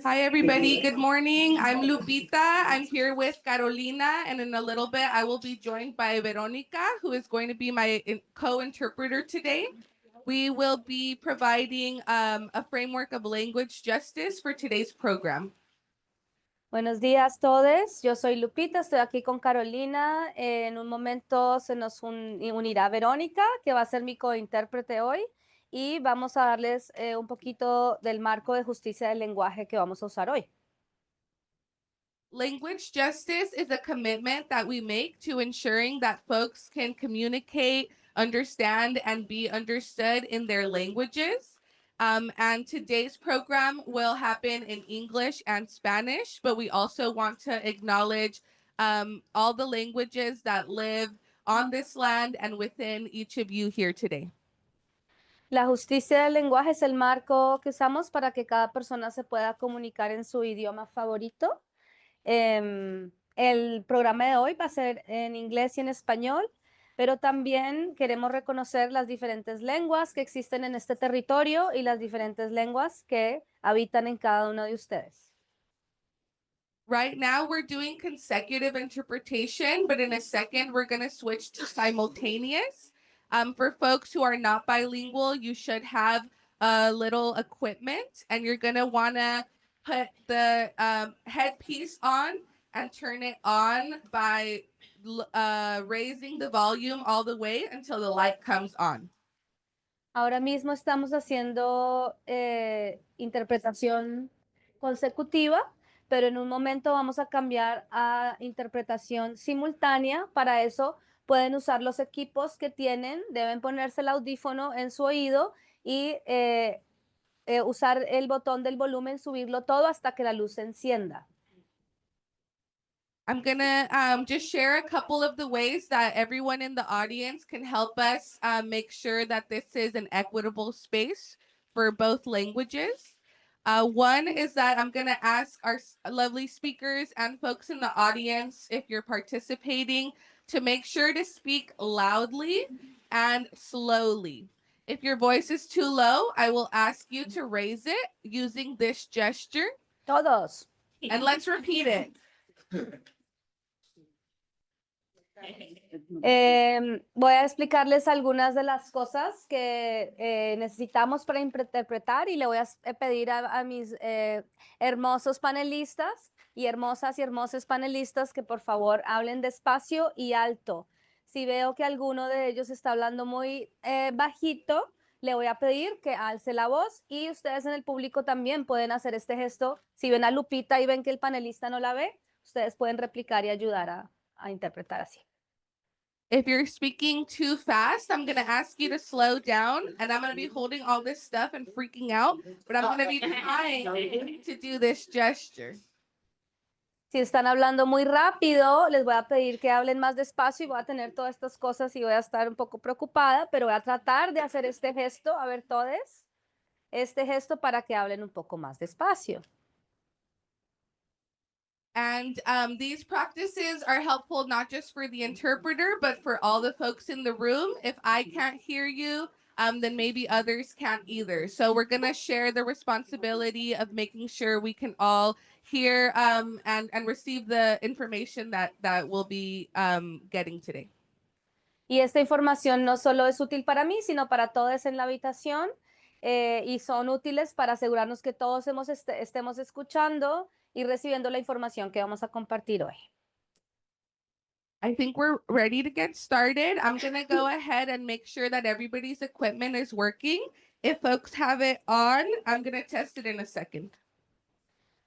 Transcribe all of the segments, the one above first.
Hi, everybody. Good morning. I'm Lupita. I'm here with Carolina, and in a little bit, I will be joined by Veronica, who is going to be my co-interpreter today. We will be providing a framework of language justice for today's program. Buenos días todos, yo soy Lupita, estoy aquí con Carolina. En un momento se nos unirá Verónica, que va a ser mi cointérprete hoy, y vamos a darles un poquito del marco de justicia del lenguaje que vamos a usar hoy. Language justice is a commitment that we make to ensuring that folks can communicate, understand, and be understood in their languages. And today's program will happen in English and Spanish, but we also want to acknowledge all the languages that live on this land and within each of you here today. La justicia del lenguaje es el marco que usamos para que cada persona se pueda comunicar en su idioma favorito. El programa de hoy va a ser en inglés y en español, pero también queremos reconocer las diferentes lenguas que existen en este territorio y las diferentes lenguas que habitan en cada uno de ustedes. Right now, we're doing consecutive interpretation, but in a second, we're going to switch to simultaneous. For folks who are not bilingual, you should have a little equipment, and you're going to want to put the headpiece on and turn it on by raising the volume all the way until the light comes on. Ahora mismo estamos haciendo interpretación consecutiva, pero en un momento vamos a cambiar a interpretación simultánea. Para eso pueden usar los equipos que tienen, deben ponerse el audífono en su oído y usar el botón del volumen, subirlo todo hasta que la luz se encienda. I'm going to just share a couple of the ways that everyone in the audience can help us make sure that this is an equitable space for both languages. One is that I'm going to ask our lovely speakers and folks in the audience, if you're participating, to make sure to speak loudly and slowly. If your voice is too low, I will ask you to raise it using this gesture. Todos. And let's repeat it. Voy a explicarles algunas de las cosas que necesitamos para interpretar y le voy a pedir a mis hermosos panelistas y hermosos panelistas que por favor hablen despacio y alto. Si veo que alguno de ellos está hablando muy bajito, le voy a pedir que alce la voz y ustedes en el público también pueden hacer este gesto. Si ven a Lupita y ven que el panelista no la ve, ustedes pueden replicar y ayudar a interpretar así. If you're speaking too fast, I'm going to ask you to slow down, and I'm going to be holding all this stuff and freaking out, but I'm going to be trying to do this gesture. Si están hablando muy rápido, les voy a pedir que hablen más despacio y voy a tener todas estas cosas y voy a estar un poco preocupada, pero voy a tratar de hacer este gesto, a ver todos, este gesto para que hablen un poco más despacio. And these practices are helpful not just for the interpreter, but for all the folks in the room. If I can't hear you, then maybe others can't either. So we're going to share the responsibility of making sure we can all hear and receive the information that we'll be getting today. Y esta información no solo es útil para mí, sino para todos en la habitación y son útiles para asegurarnos que todos estemos escuchando y recibiendo la información que vamos a compartir hoy. I think we're ready to get started. I'm going to go ahead and make sure that everybody's equipment is working. If folks have it on, I'm going to test it in a second.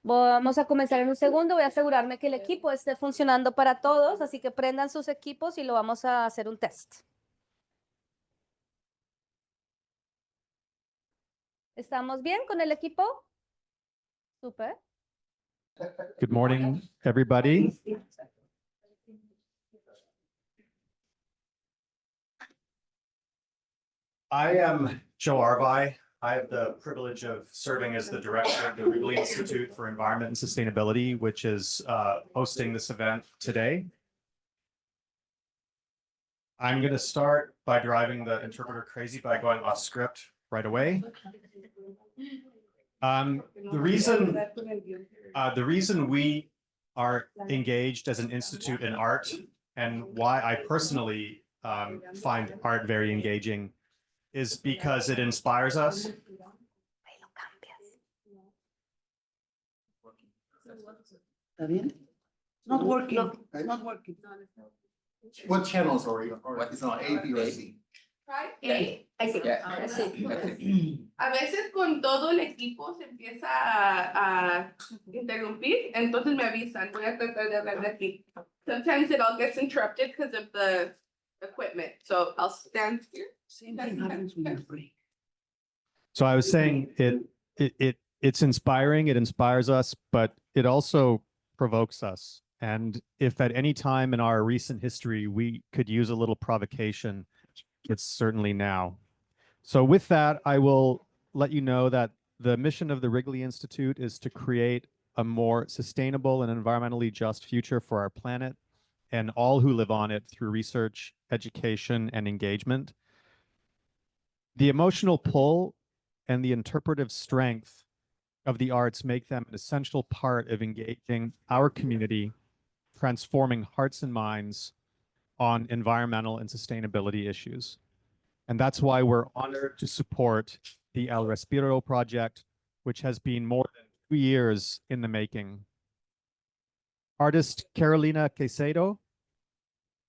Vamos a comenzar en un segundo. Voy a asegurarme que el equipo esté funcionando para todos, así que prendan sus equipos y lo vamos a hacer un test. ¿Estamos bien con el equipo? Super. Good morning, everybody. I am Joe Arvai. I have the privilege of serving as the director of the Wrigley Institute for Environment and Sustainability, which is hosting this event today. I'm going to start by driving the interpreter crazy by going off script right away. The reason we are engaged as an institute in art and why I personally find art very engaging is because it inspires us. ¿Está bien? Not working. It's not working. What channels are you? Or what is on A, B, or C? A. Yeah. A veces con todo el equipo se empieza a interrumpir, entonces me avisan. Voy a tratar de hablar de aquí. Sometimes it all gets interrupted because of the equipment. So I'll stand here. Same thing happens when you break. So I was saying it's inspiring, it inspires us, but it also provokes us. And if at any time in our recent history we could use a little provocation, it's certainly now. So with that, I will let you know that the mission of the Wrigley Institute is to create a more sustainable and environmentally just future for our planet and all who live on it through research, education, and engagement. The emotional pull and the interpretive strength of the arts make them an essential part of engaging our community, transforming hearts and minds on environmental and sustainability issues. And that's why we're honored to support the El Respiro project, which has been more than 2 years in the making. Artist Carolina Caycedo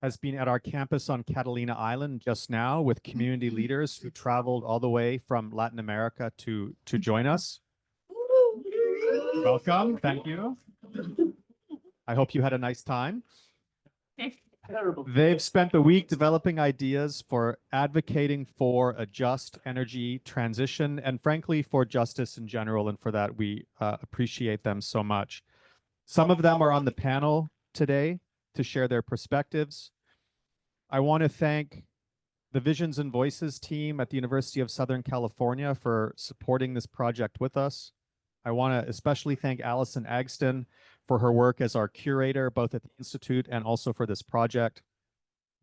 has been at our campus on Catalina Island just now with community leaders who traveled all the way from Latin America to join us. Welcome, thank you. I hope you had a nice time. Terrible. They've spent the week developing ideas for advocating for a just energy transition and frankly for justice in general, and for that we appreciate them so much. Some of them are on the panel today to share their perspectives. I want to thank the Visions and Voices team at the University of Southern California for supporting this project with us. I want to especially thank Allison Agston for her work as our curator, both at the Institute and also for this project.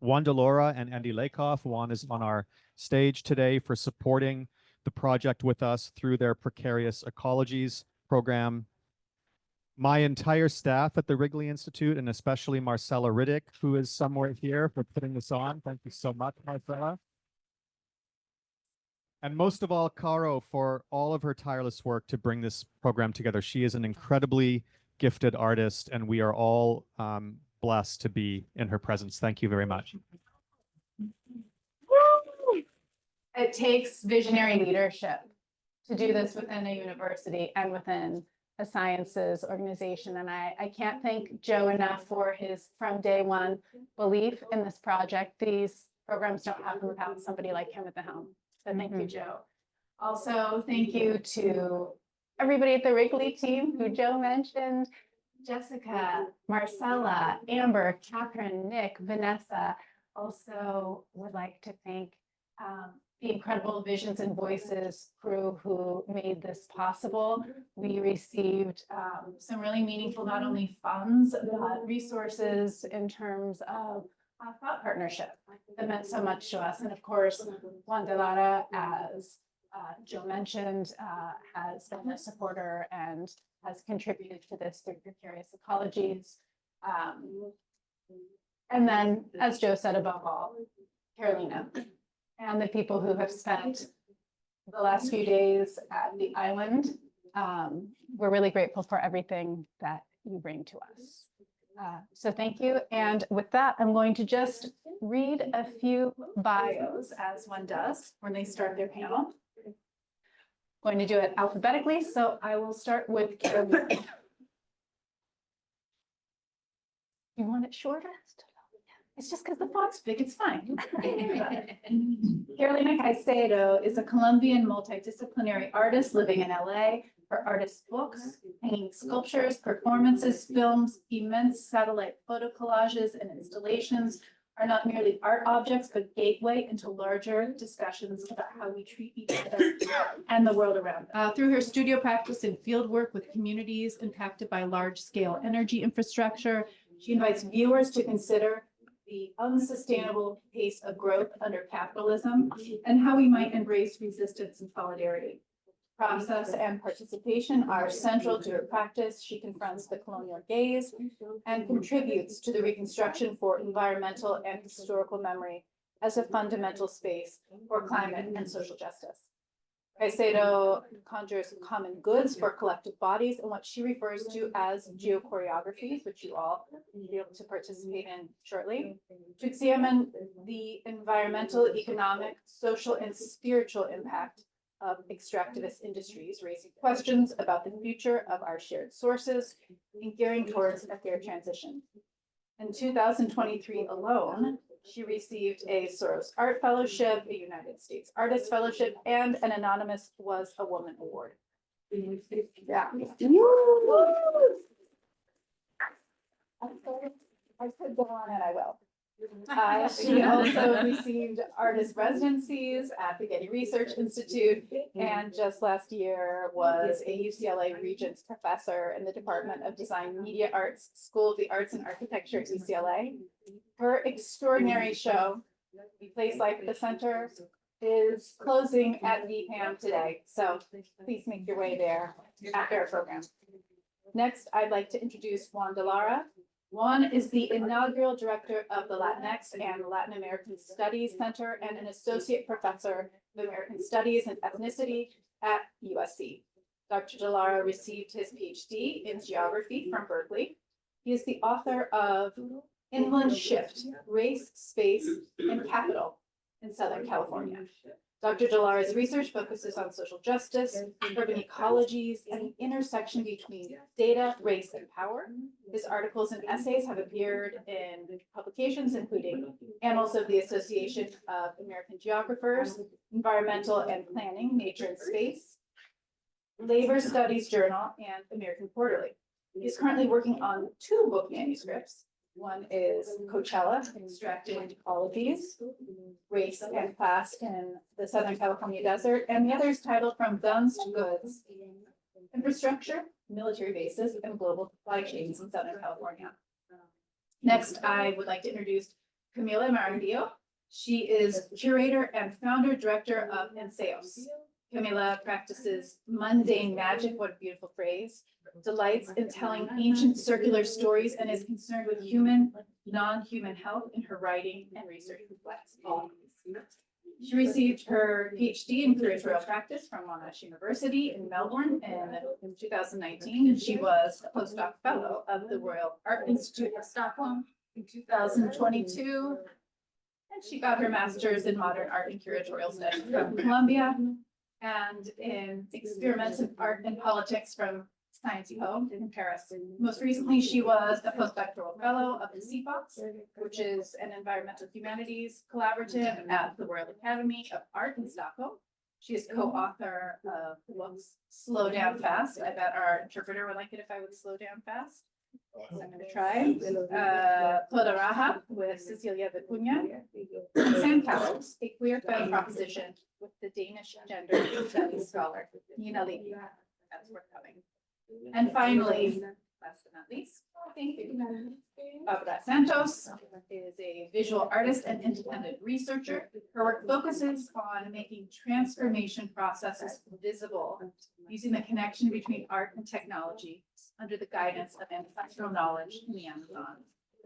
Juan Delora and Andy Lakoff, Juan is on our stage today, for supporting the project with us through their Precarious Ecologies program. My entire staff at the Wrigley Institute, and especially Marcella Riddick, who is somewhere here, for putting this on. Thank you so much, Marcella. And most of all, Caro, for all of her tireless work to bring this program together. She is an incredibly gifted artist, and we are all blessed to be in her presence. Thank you very much. It takes visionary leadership to do this within a university and within a sciences organization. And I can't thank Joe enough for his from day one belief in this project. These programs don't happen without somebody like him at the helm. So thank you, Joe. Also, thank you to everybody at the Wrigley team who Joe mentioned: Jessica, Marcella, Amber, Catherine, Nick, Vanessa. Also would like to thank the incredible Visions and Voices crew who made this possible. We received some really meaningful, not only funds, but resources in terms of thought partnership that meant so much to us. And of course, Juan Delora, as Joe mentioned, has been a supporter and has contributed to this through Precarious Ecologies. And then, as Joe said, above all, Carolina and the people who have spent the last few days at the island. We're really grateful for everything that you bring to us. So thank you. And with that, I'm going to just read a few bios, as one does when they start their panel. Going to do it alphabetically, so I will start with Carolina. You want it shorter? It's just because the font's big, it's fine. Carolina Caycedo is a Colombian multidisciplinary artist living in LA. Her artist books, hanging sculptures, performances, films, immense satellite photo collages, and installations are not merely art objects, but gateway into larger discussions about how we treat each other and the world around us. Through her studio practice and field work with communities impacted by large-scale energy infrastructure, she invites viewers to consider the unsustainable pace of growth under capitalism and how we might embrace resistance and solidarity. process, and participation are central to her practice. She confronts the colonial gaze and contributes to the reconstruction for environmental and historical memory as a fundamental space for climate and social justice. Caycedo conjures common goods for collective bodies and what she refers to as geochoreographies, which you all will be able to participate in shortly, to examine the environmental, economic, social, and spiritual impact of extractivist industries, raising questions about the future of our shared sources and gearing towards a fair transition. In 2023 alone, she received a Soros Art Fellowship, a United States Artist Fellowship, and an anonymous Was a Woman Award. Yeah. I could go on and I will. She also received artist residencies at the Getty Research Institute, and just last year was a UCLA Regents Professor in the Department of Design Media Arts, School of the Arts and Architecture at UCLA. Her extraordinary show, A Place Like the Center, is closing at VPAM today, so please make your way there after our program. Next, I'd like to introduce Juan Delara. Juan is the inaugural director of the Latinx and Latin American Studies Center and an associate professor of American Studies and Ethnicity at USC. Dr. Delara received his PhD in geography from Berkeley. He is the author of Inland Shift, Race, Space, and Capital in Southern California. Dr. Delara's research focuses on social justice, urban ecologies, and the intersection between data, race, and power. His articles and essays have appeared in publications including Annals of the Association of American Geographers, Environmental and Planning, Nature and Space, Labor Studies Journal, and American Quarterly. He's currently working on 2 book manuscripts. One is Coachella, Extracted Ecologies, Race and Class in the Southern California Desert, and the other is titled From Guns to Goods, Infrastructure, Military Bases, and Global Supply Chains in Southern California. Next, I would like to introduce Camila Marandio. She is curator and founder director of Enseos. Camila practices mundane magic, what a beautiful phrase, delights in telling ancient circular stories, and is concerned with human, non-human health in her writing and research reflects all these. She received her PhD in curatorial practice from Monash University in Melbourne in 2019, and she was a postdoc fellow of the Royal Art Institute of Stockholm in 2022. And she got her master's in modern art and curatorial studies from Columbia, and in experimental art and politics from Sciences Po in Paris. Most recently, she was a postdoctoral fellow of the CFOX, which is an environmental humanities collaborative at the Royal Academy of Art in Stockholm. She is co-author of the books Slow Down Fast. I bet our interpreter would like it if I would slow down fast. So I'm going to try. Toda Raja with Cecilia Vicuña. And Sam Cowles, a queer femme proposition with the Danish gender studies scholar, Nina Levy. That's forthcoming. And finally, last but not least, thank you. Barbara Santos is a visual artist and independent researcher. Her work focuses on making transformation processes visible using the connection between art and technology under the guidance of ancestral knowledge in the Amazon.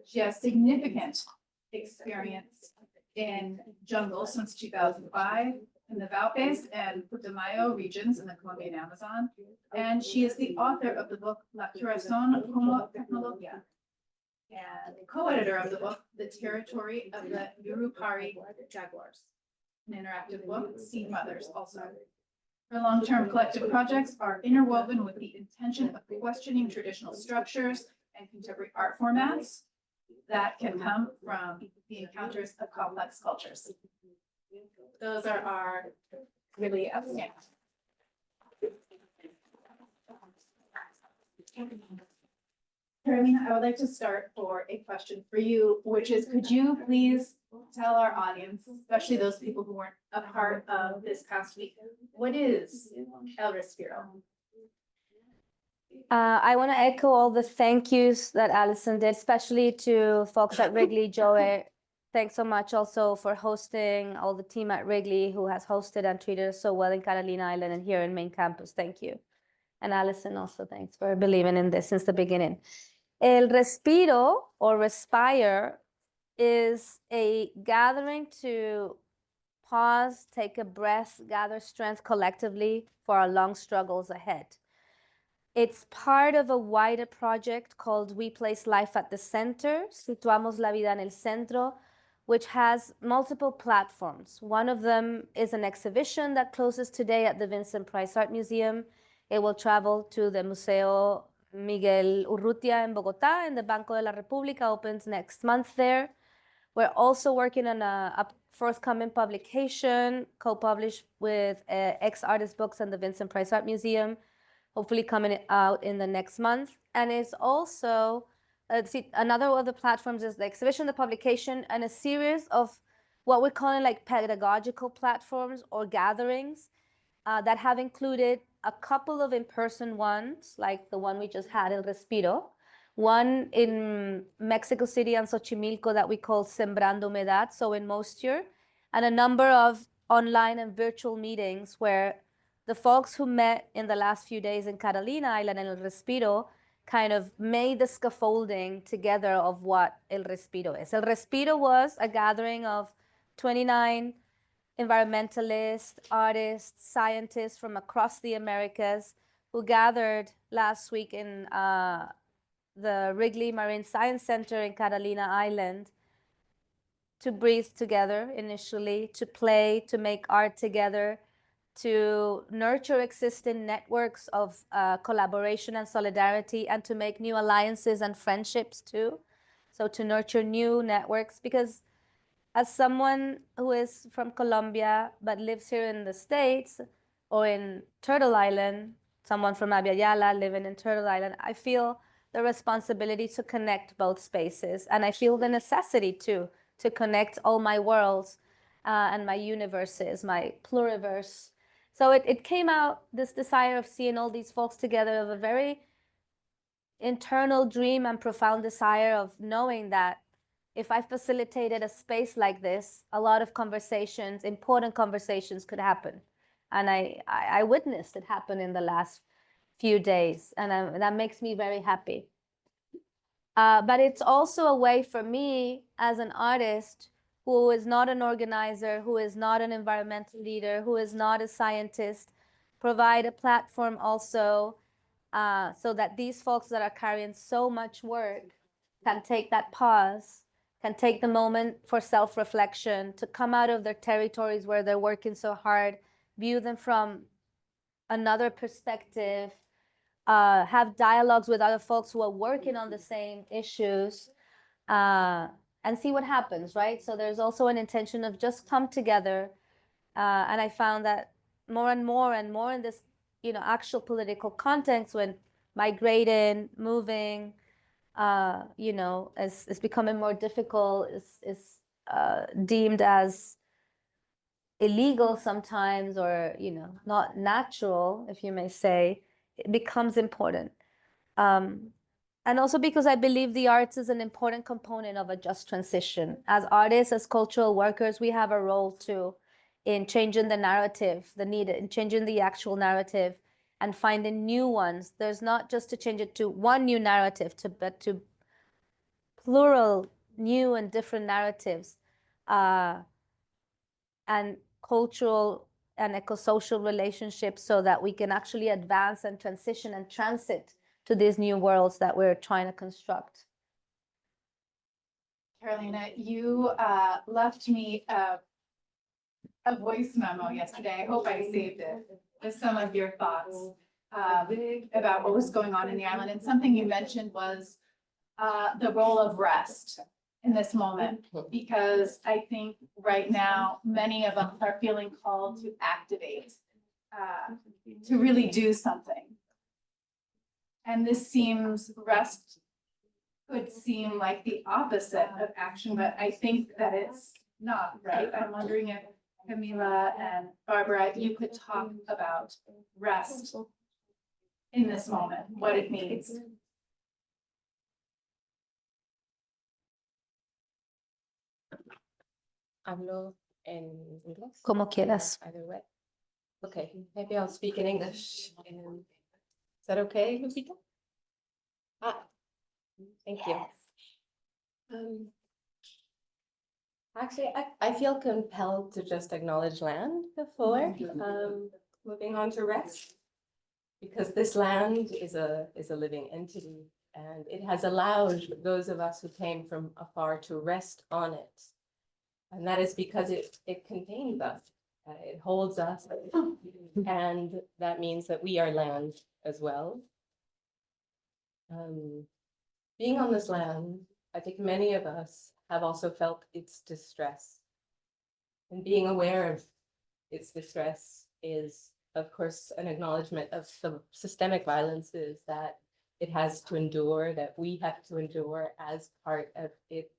She has significant experience in jungle since 2005 in the Valpes and Putumayo regions in the Colombian Amazon. And she is the author of the book La Curación como Tecnología and co-editor of the book The Territory of the Yurupari Jaguars, an interactive book, Seed Mothers also. Her long-term collective projects are interwoven with the intention of questioning traditional structures and contemporary art formats that can come from the encounters of complex cultures. Those are our really outstanding. Carolina, I would like to start for a question for you, which is, could you please tell our audience, especially those people who weren't a part of this past week, what is El Respiro? I want to echo all the thank yous that Allison did, especially to folks at Wrigley, Joey, thanks so much also for hosting, all the team at Wrigley who has hosted and treated us so well in Carolina Island and here in main campus. Thank you. And Allison also, thanks for believing in this since the beginning. El Respiro or Respire is a gathering to pause, take a breath, gather strength collectively for our long struggles ahead. It's part of a wider project called We Place Life at the Center, Situamos la Vida en el Centro, which has multiple platforms. One of them is an exhibition that closes today at the Vincent Price Art Museum. It will travel to the Museo Miguel Urrutia in Bogotá, and the Banco de la República opens next month there. We're also working on a forthcoming publication co-published with Ex-Artist Books and the Vincent Price Art Museum, hopefully coming out in the next month. And it's also, another of the platforms is the exhibition, the publication, and a series of what we're calling like pedagogical platforms or gatherings that have included a couple of in-person ones, like the one we just had, El Respiro, one in Mexico City and Xochimilco that we call Sembrando Humedad, so in moisture, and a number of online and virtual meetings where the folks who met in the last few days in Carolina Island and El Respiro kind of made the scaffolding together of what El Respiro is. El Respiro was a gathering of 29 environmentalists, artists, scientists from across the Americas who gathered last week in the Wrigley Marine Science Center in Carolina Island to breathe together initially, to play, to make art together, to nurture existing networks of collaboration and solidarity, and to make new alliances and friendships too. So to nurture new networks, because as someone who is from Colombia but lives here in the States or in Turtle Island, someone from Abya Yala living in Turtle Island, I feel the responsibility to connect both spaces. And I feel the necessity to connect all my worlds and my universes, my pluriverse. So it came out, this desire of seeing all these folks together, of a very internal dream and profound desire of knowing that if I facilitated a space like this, a lot of conversations, important conversations could happen. And I witnessed it happen in the last few days, and that makes me very happy. But it's also a way for me as an artist who is not an organizer, who is not an environmental leader, who is not a scientist, provide a platform also so that these folks that are carrying so much work can take that pause, can take the moment for self-reflection, to come out of their territories where they're working so hard, view them from another perspective, have dialogues with other folks who are working on the same issues, and see what happens, right? So there's also an intention of just come together. And I found that more and more in this, actual political context, when migrating, moving, is becoming more difficult, is deemed as illegal sometimes, or not natural, if you may say, it becomes important. And also because I believe the arts is an important component of a just transition. As artists, as cultural workers, we have a role too in changing the narrative, in changing the actual narrative and finding new ones. There's not just to change it to one new narrative, but to plural, new and different narratives, and cultural and eco-social relationships, so that we can actually advance and transition and transit to these new worlds that we're trying to construct. Carolina, you left me a voice memo yesterday. I hope I saved it with some of your thoughts about what was going on in the island. And something you mentioned was the role of rest in this moment, because I think right now many of us are feeling called to activate, to really do something. And this seems, rest could seem like the opposite of action, but I think that it's not, right? I'm wondering if Camila and Barbara, you could talk about rest in this moment, what it means. Hablo en inglés. Como quieras. Either way. Okay, maybe I'll speak in English. Is that okay, Lupita? Thank you. Actually, I feel compelled to just acknowledge land before moving on to rest, because this land is a living entity, and it has allowed those of us who came from afar to rest on it. And that is because it contains us, it holds us, and that means that we are land as well. Being on this land, I think many of us have also felt its distress. And being aware of its distress is, of course, an acknowledgement of the systemic violences that it has to endure, that we have to endure as part of it.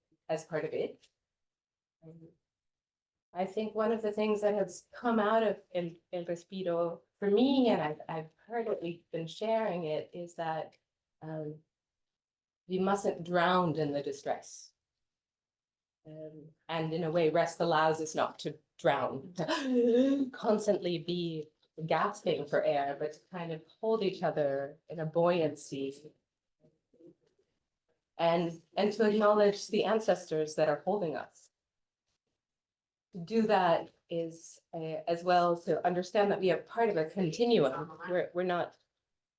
I think one of the things that has come out of El Respiro for me, and I've heard that we've been sharing it, is that we mustn't drown in the distress. And in a way, rest allows us not to drown, to constantly be gasping for air, but to kind of hold each other in a buoyancy. And to acknowledge the ancestors that are holding us. To do that is as well to understand that we are part of a continuum. We're not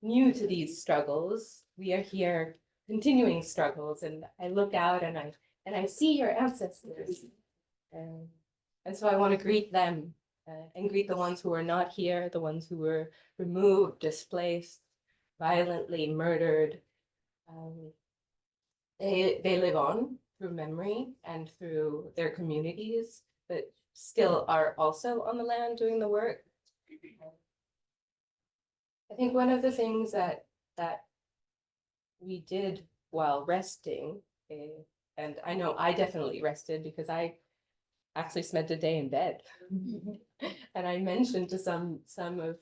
new to these struggles. We are here continuing struggles, and I look out and I see your ancestors. And so I want to greet them and greet the ones who are not here, the ones who were removed, displaced, violently murdered. They live on through memory and through their communities that still are also on the land doing the work. I think one of the things that we did while resting, and I know I definitely rested because I actually spent a day in bed. And I mentioned to some of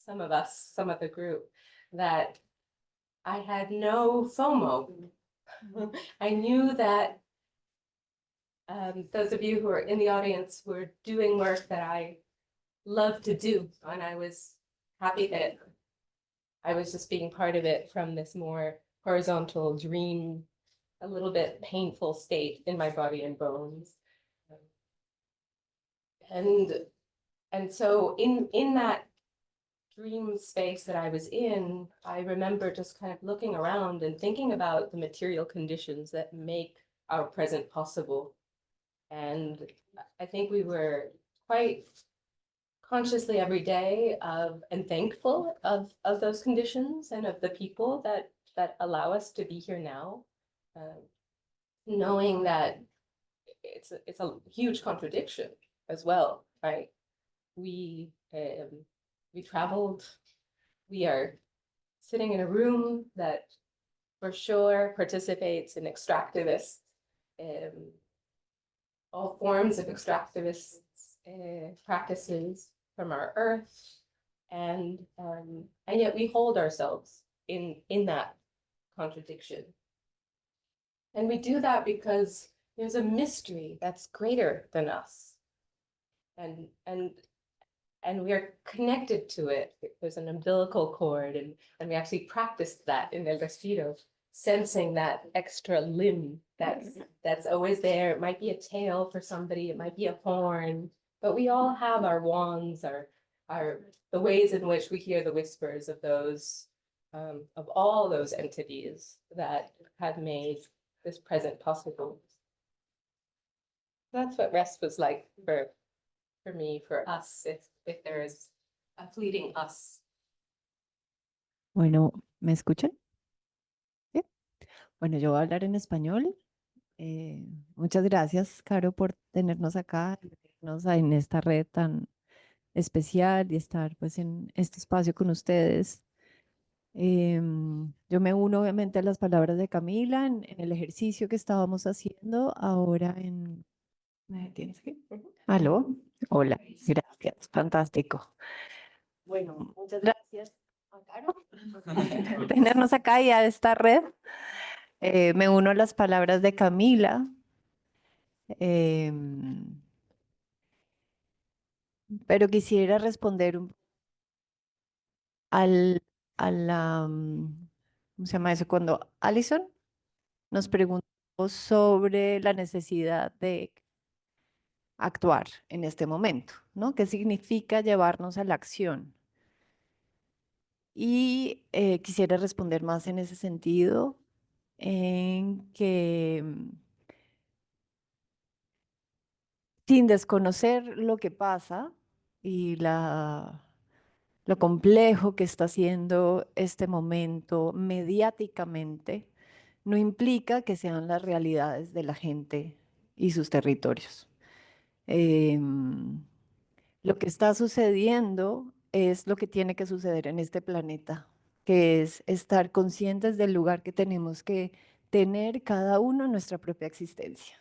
the group, that I had no FOMO. I knew that those of you who are in the audience were doing work that I love to do, and I was happy that I was just being part of it from this more horizontal dream, a little bit painful state in my body and bones. And so in that dream space that I was in, I remember just kind of looking around and thinking about the material conditions that make our present possible. And I think we were quite consciously every day and thankful of those conditions and of the people that allow us to be here now, knowing that it's a huge contradiction as well, right? We traveled, we are sitting in a room that for sure participates in extractivist, all forms of extractivist practices from our earth, and yet we hold ourselves in that contradiction. And we do that because there's a mystery that's greater than us, and we are connected to it. There's an umbilical cord, and we actually practiced that in El Respiro, sensing that extra limb that's always there. It might be a tail for somebody, it might be a horn, but we all have our wands, the ways in which we hear the whispers of those, of all those entities that have made this present possible. That's what rest was like for me, for us, if there is a fleeting us. Bueno, ¿me escuchan? ¿Sí? Bueno, yo voy a hablar en español. Muchas gracias, Caro, por tenernos acá, en esta red tan especial y estar pues en este espacio con ustedes. Yo me uno obviamente a las palabras de Camila en el ejercicio que estábamos haciendo ahora en... ¿Tienes que? ¿Aló? Hola, gracias, fantástico. Bueno, muchas gracias a Caro por tenernos acá y a esta red. Me uno a las palabras de Camila Em, pero quisiera responder al, a la, ¿cómo se llama eso? Cuando Alison nos preguntó sobre la necesidad de actuar en este momento, ¿no? ¿Qué significa llevarnos a la acción? Y quisiera responder más en ese sentido, en que sin desconocer lo que pasa y lo complejo que está siendo este momento mediáticamente, no implica que sean las realidades de la gente y sus territorios. Lo que está sucediendo es lo que tiene que suceder en este planeta, que es estar conscientes del lugar que tenemos que tener cada uno en nuestra propia existencia.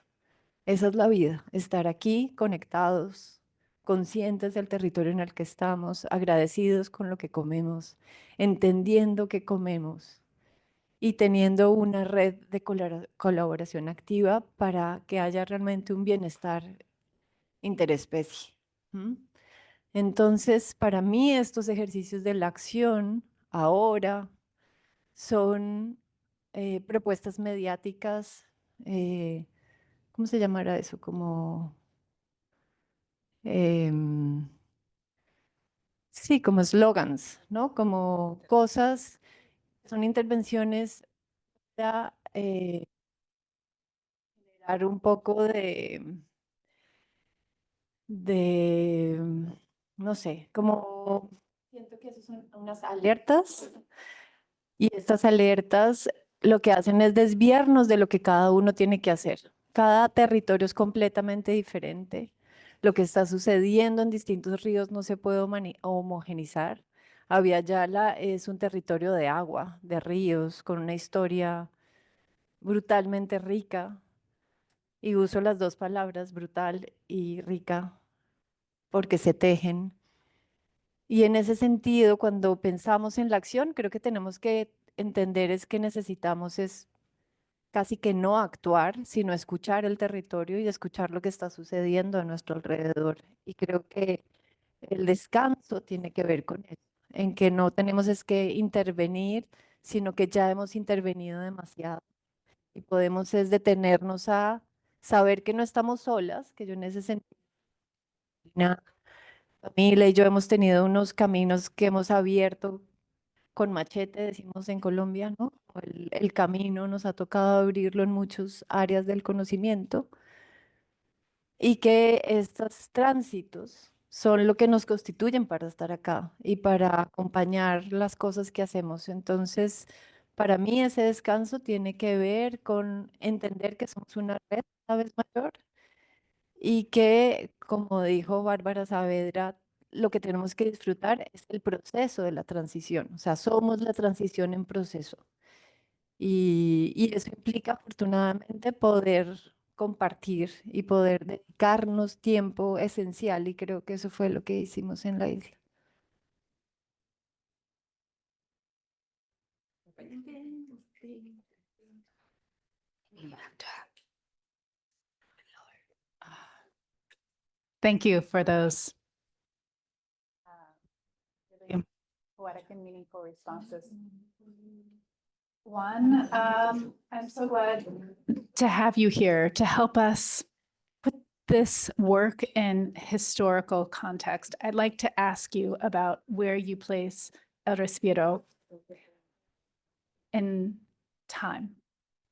Esa es la vida, estar aquí conectados, conscientes del territorio en el que estamos, agradecidos con lo que comemos, entendiendo qué comemos y teniendo una red de colaboración activa para que haya realmente un bienestar interespecie. ¿M? Entonces, para mí estos ejercicios de la acción ahora son propuestas mediáticas, ¿cómo se llamará eso? Como, em, sí, como slogans, ¿no? Como cosas, son intervenciones para generar un poco de, no sé, como siento que esas son unas alertas y estas alertas lo que hacen es desviarnos de lo que cada uno tiene que hacer. Cada territorio es completamente diferente. Lo que está sucediendo en distintos ríos no se puede homogenizar. Aviala es un territorio de agua, de ríos, con una historia brutalmente rica. Y uso las dos palabras, brutal y rica, porque se tejen. Y en ese sentido, cuando pensamos en la acción, creo que tenemos que entender es que necesitamos es casi que no actuar, sino escuchar el territorio y escuchar lo que está sucediendo a nuestro alrededor. Y creo que el descanso tiene que ver con eso, en que no tenemos es que intervenir, sino que ya hemos intervenido demasiado y podemos es detenernos a saber que no estamos solas, que yo en ese sentido, Camila y yo hemos tenido unos caminos que hemos abierto con machete, decimos en Colombia, ¿no? El camino nos ha tocado abrirlo en muchas áreas del conocimiento y que estos tránsitos son lo que nos constituyen para estar acá y para acompañar las cosas que hacemos. Entonces, para mí ese descanso tiene que ver con entender que somos una red cada vez mayor y que, como dijo Bárbara Saavedra, lo que tenemos que disfrutar es el proceso de la transición, o sea, somos la transición en proceso. Y eso implica afortunadamente poder compartir y poder dedicarnos tiempo esencial y creo que eso fue lo que hicimos en la isla. Thank you for those really poetic and meaningful responses. One, I'm so glad to have you here to help us put this work in historical context. I'd like to ask you about where you place El Respiro in time.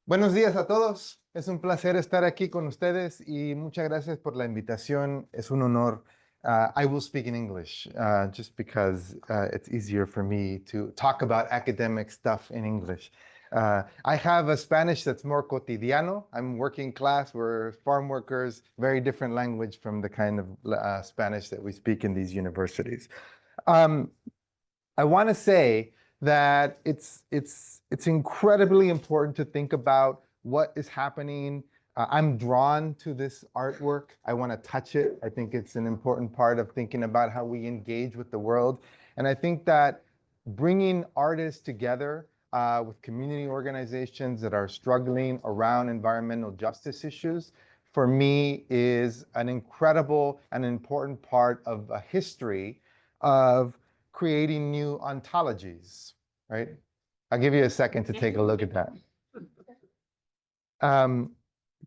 Buenos días a todos. Es un placer estar aquí con ustedes y muchas gracias por la invitación. Es un honor. I will speak in English just because it's easier for me to talk about academic stuff in English. I have a Spanish that's more cotidiano. I'm working class. We're farm workers, very different language from the kind of Spanish that we speak in these universities. I want to say that it's incredibly important to think about what is happening. I'm drawn to this artwork. I want to touch it. I think it's an important part of thinking about how we engage with the world. And I think that bringing artists together with community organizations that are struggling around environmental justice issues for me, is an incredible and important part of a history of creating new ontologies, right? I'll give you a second to take a look at that.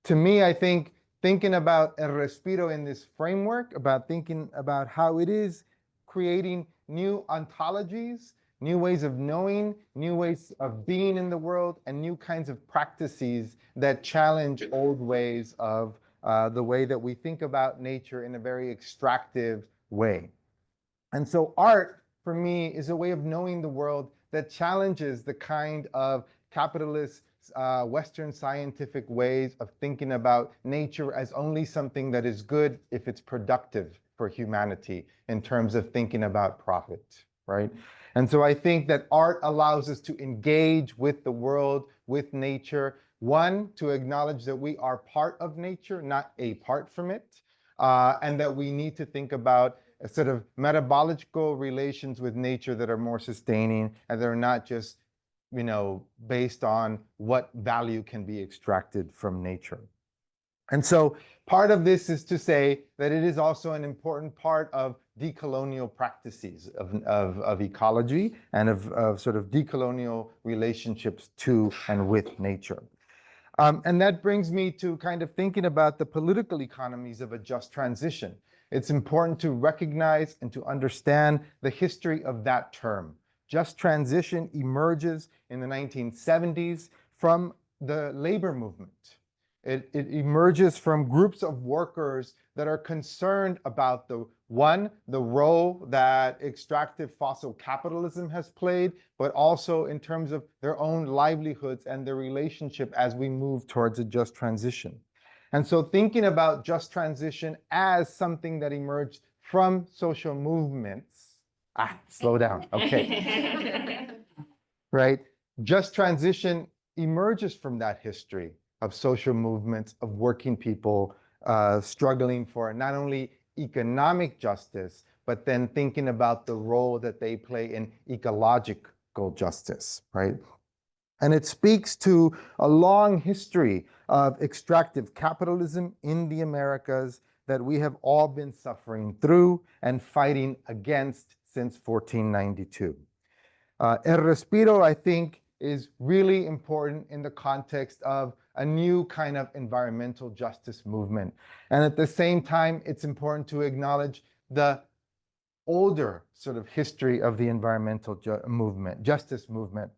To me, I think thinking about El Respiro in this framework, about thinking about how it is creating new ontologies, new ways of knowing, new ways of being in the world, and new kinds of practices that challenge old ways of the way that we think about nature in a very extractive way. And so art, for me, is a way of knowing the world that challenges the kind of capitalist Western scientific ways of thinking about nature as only something that is good if it's productive for humanity in terms of thinking about profit, right? And so I think that art allows us to engage with the world, with nature, one, to acknowledge that we are part of nature, not apart from it, and that we need to think about a sort of metabological relations with nature that are more sustaining and that are not just, you know, based on what value can be extracted from nature. And so part of this is to say that it is also an important part of decolonial practices of ecology and of sort of decolonial relationships to and with nature. And that brings me to kind of thinking about the political economies of a just transition. It's important to recognize and to understand the history of that term. Just transition emerges in the 1970s from the labor movement. It emerges from groups of workers that are concerned about the role that extractive fossil capitalism has played, but also in terms of their own livelihoods and their relationship as we move towards a just transition. And so thinking about just transition as something that emerged from social movements, slow down, okay. Right? Just transition emerges from that history of social movements, of working people struggling for not only economic justice, but then thinking about the role that they play in ecological justice, right? And it speaks to a long history of extractive capitalism in the Americas that we have all been suffering through and fighting against since 1492. El Respiro, I think, is really important in the context of a new kind of environmental justice movement. And at the same time, it's important to acknowledge the older sort of history of the environmental justice movement.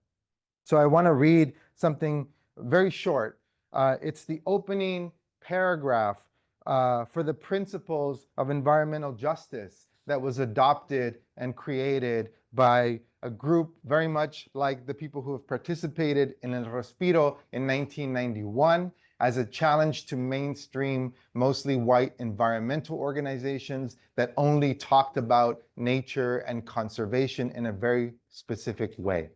So I want to read something very short. It's the opening paragraph for the principles of environmental justice that was adopted and created by a group very much like the people who have participated in El Respiro in 1991 as a challenge to mainstream, mostly white environmental organizations that only talked about nature and conservation in a very specific way.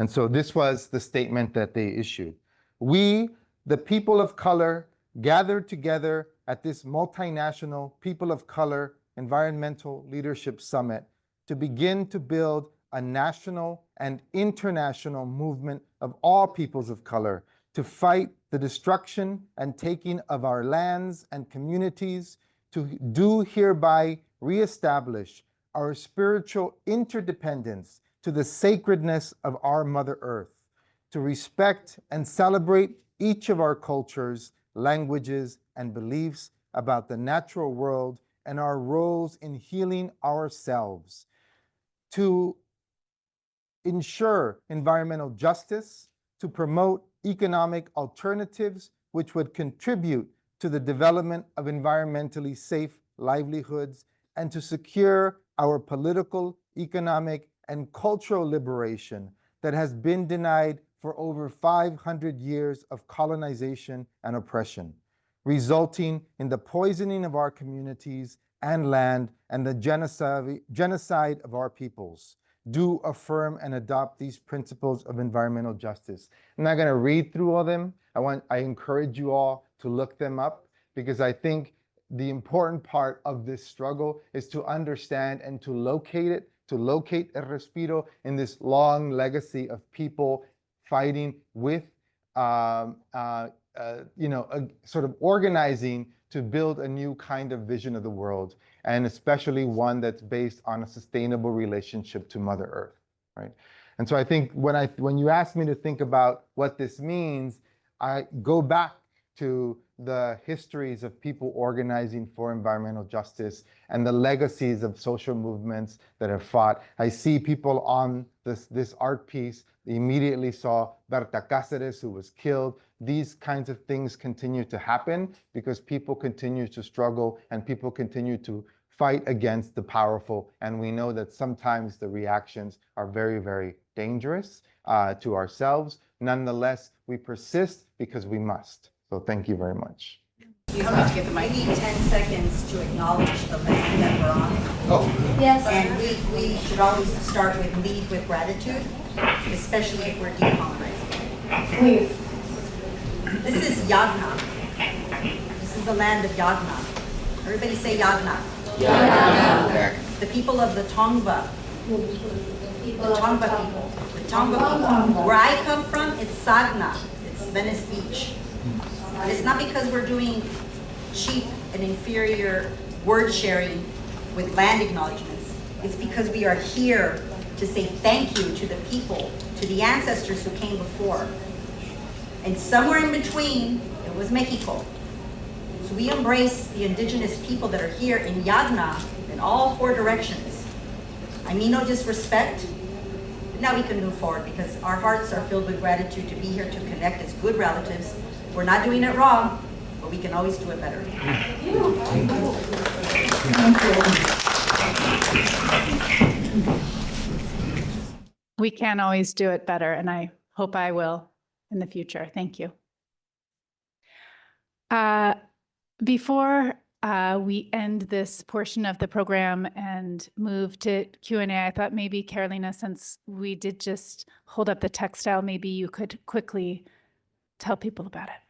And so this was the statement that they issued. We, the people of color, gathered together at this multinational People of Color Environmental Leadership Summit to begin to build a national and international movement of all peoples of color to fight the destruction and taking of our lands and communities, to do hereby reestablish our spiritual interdependence to the sacredness of our Mother Earth, to respect and celebrate each of our cultures, languages, and beliefs about the natural world and our roles in healing ourselves, to ensure environmental justice, to promote economic alternatives which would contribute to the development of environmentally safe livelihoods, and to secure our political, economic, and cultural liberation that has been denied for over 500 years of colonization and oppression, resulting in the poisoning of our communities and land and the genocide of our peoples. Do affirm and adopt these principles of environmental justice. I'm not going to read through all of them. I encourage you all to look them up, because I think the important part of this struggle is to understand and to locate it, to locate El Respiro in this long legacy of people fighting with sort of organizing to build a new kind of vision of the world, and especially one that's based on a sustainable relationship to Mother Earth, right? And so I think when you ask me to think about what this means, I go back to the histories of people organizing for environmental justice and the legacies of social movements that have fought. I see people on this art piece. Immediately saw Berta Cáceres, who was killed. These kinds of things continue to happen because people continue to struggle and people continue to fight against the powerful. And we know that sometimes the reactions are very, very dangerous to ourselves. Nonetheless, we persist because we must. So thank you very much. We need 10 seconds to acknowledge the land that we're on. Oh, Yes. And we should always start with lead with gratitude, especially if we're decolonizing. Please. This is Yagna. This is the land of Yagna. Everybody say Yagna. yeah. The people of the Tongva. The Tongva people. The Tongva people. Where I come from, it's Sagna. It's Venice Beach. And it's not because we're doing cheap and inferior word sharing with land acknowledgements. It's because we are here to say thank you to the people, to the ancestors who came before. And somewhere in between, it was Mexico. So we embrace the indigenous people that are here in Yagna in all four directions. I mean no disrespect, but now we can move forward because our hearts are filled with gratitude to be here to connect as good relatives. We're not doing it wrong, but we can always do it better. We can always do it better, and I hope I will in the future. Thank you. Before we end this portion of the program and move to Q&A, I thought maybe, Carolina, since we did just hold up the textile, maybe you could quickly tell people about it.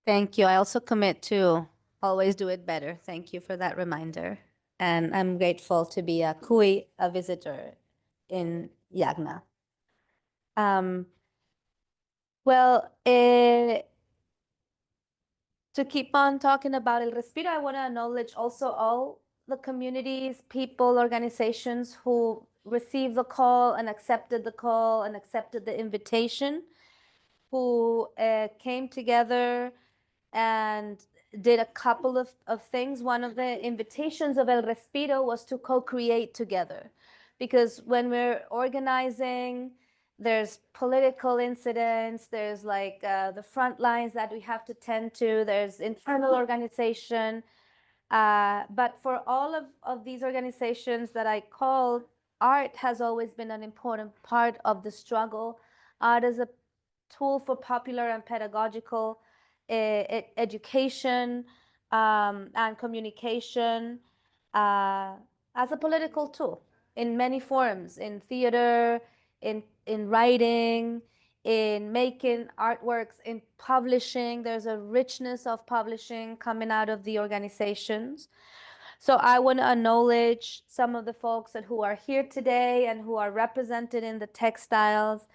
Thank you. I also commit to always do it better. Thank you for that reminder. And I'm grateful to be a Kui, a visitor in Yagna. To keep on talking about El Respiro, I want to acknowledge also all the communities, people, organizations who received the call and accepted the invitation, who came together and did a couple of things. One of the invitations of El Respiro was to co-create together, because when we're organizing, there's political incidents, there's like the front lines that we have to tend to, there's internal organization. But for all of these organizations that I called, art has always been an important part of the struggle. Art is a tool for popular and pedagogical education and communication as a political tool in many forms, in theater, in writing, in making artworks, in publishing. There's a richness of publishing coming out of the organizations. So I want to acknowledge some of the folks who are here today and who are represented in the textiles.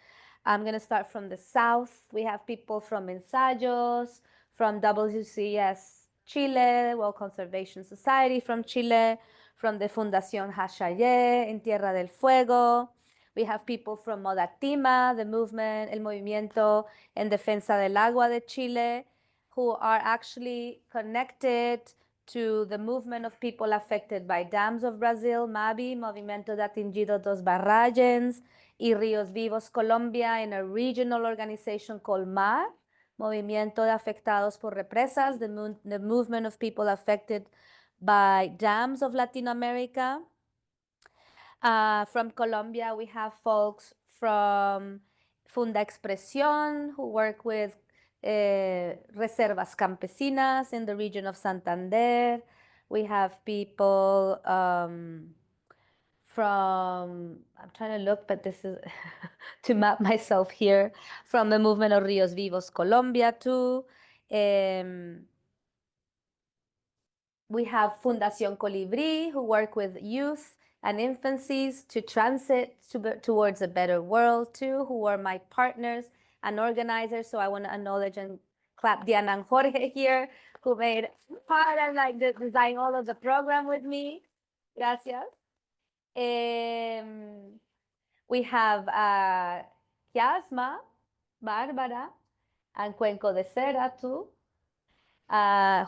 I'm going to start from the south. We have people from Ensayos, from WCS Chile, World Conservation Society from Chile, from the Fundación Hachayé in Tierra del Fuego. We have people from Modatima, the movement, El Movimiento en Defensa del Agua de Chile, who are actually connected to the movement of people affected by dams of Brazil, MABI, Movimiento de Atingido dos Barragens, y Ríos Vivos Colombia, in a regional organization called MAR, Movimiento de Afectados por Represas, the movement of people affected by dams of Latin America. From Colombia, we have folks from Funda Expresión, who work with reservas campesinas in the region of Santander. We have people from, I'm trying to look, but this is to map myself here, from the movement of Ríos Vivos Colombia too. We have Fundación Colibrí, who work with youth and infancies to transit towards a better world too, who are my partners and organizers. So I want to acknowledge and clap Diana and Jorge here, who made part and like design all of the program with me. Gracias. We have Kiasma, Bárbara, and Cuenco de Cera too,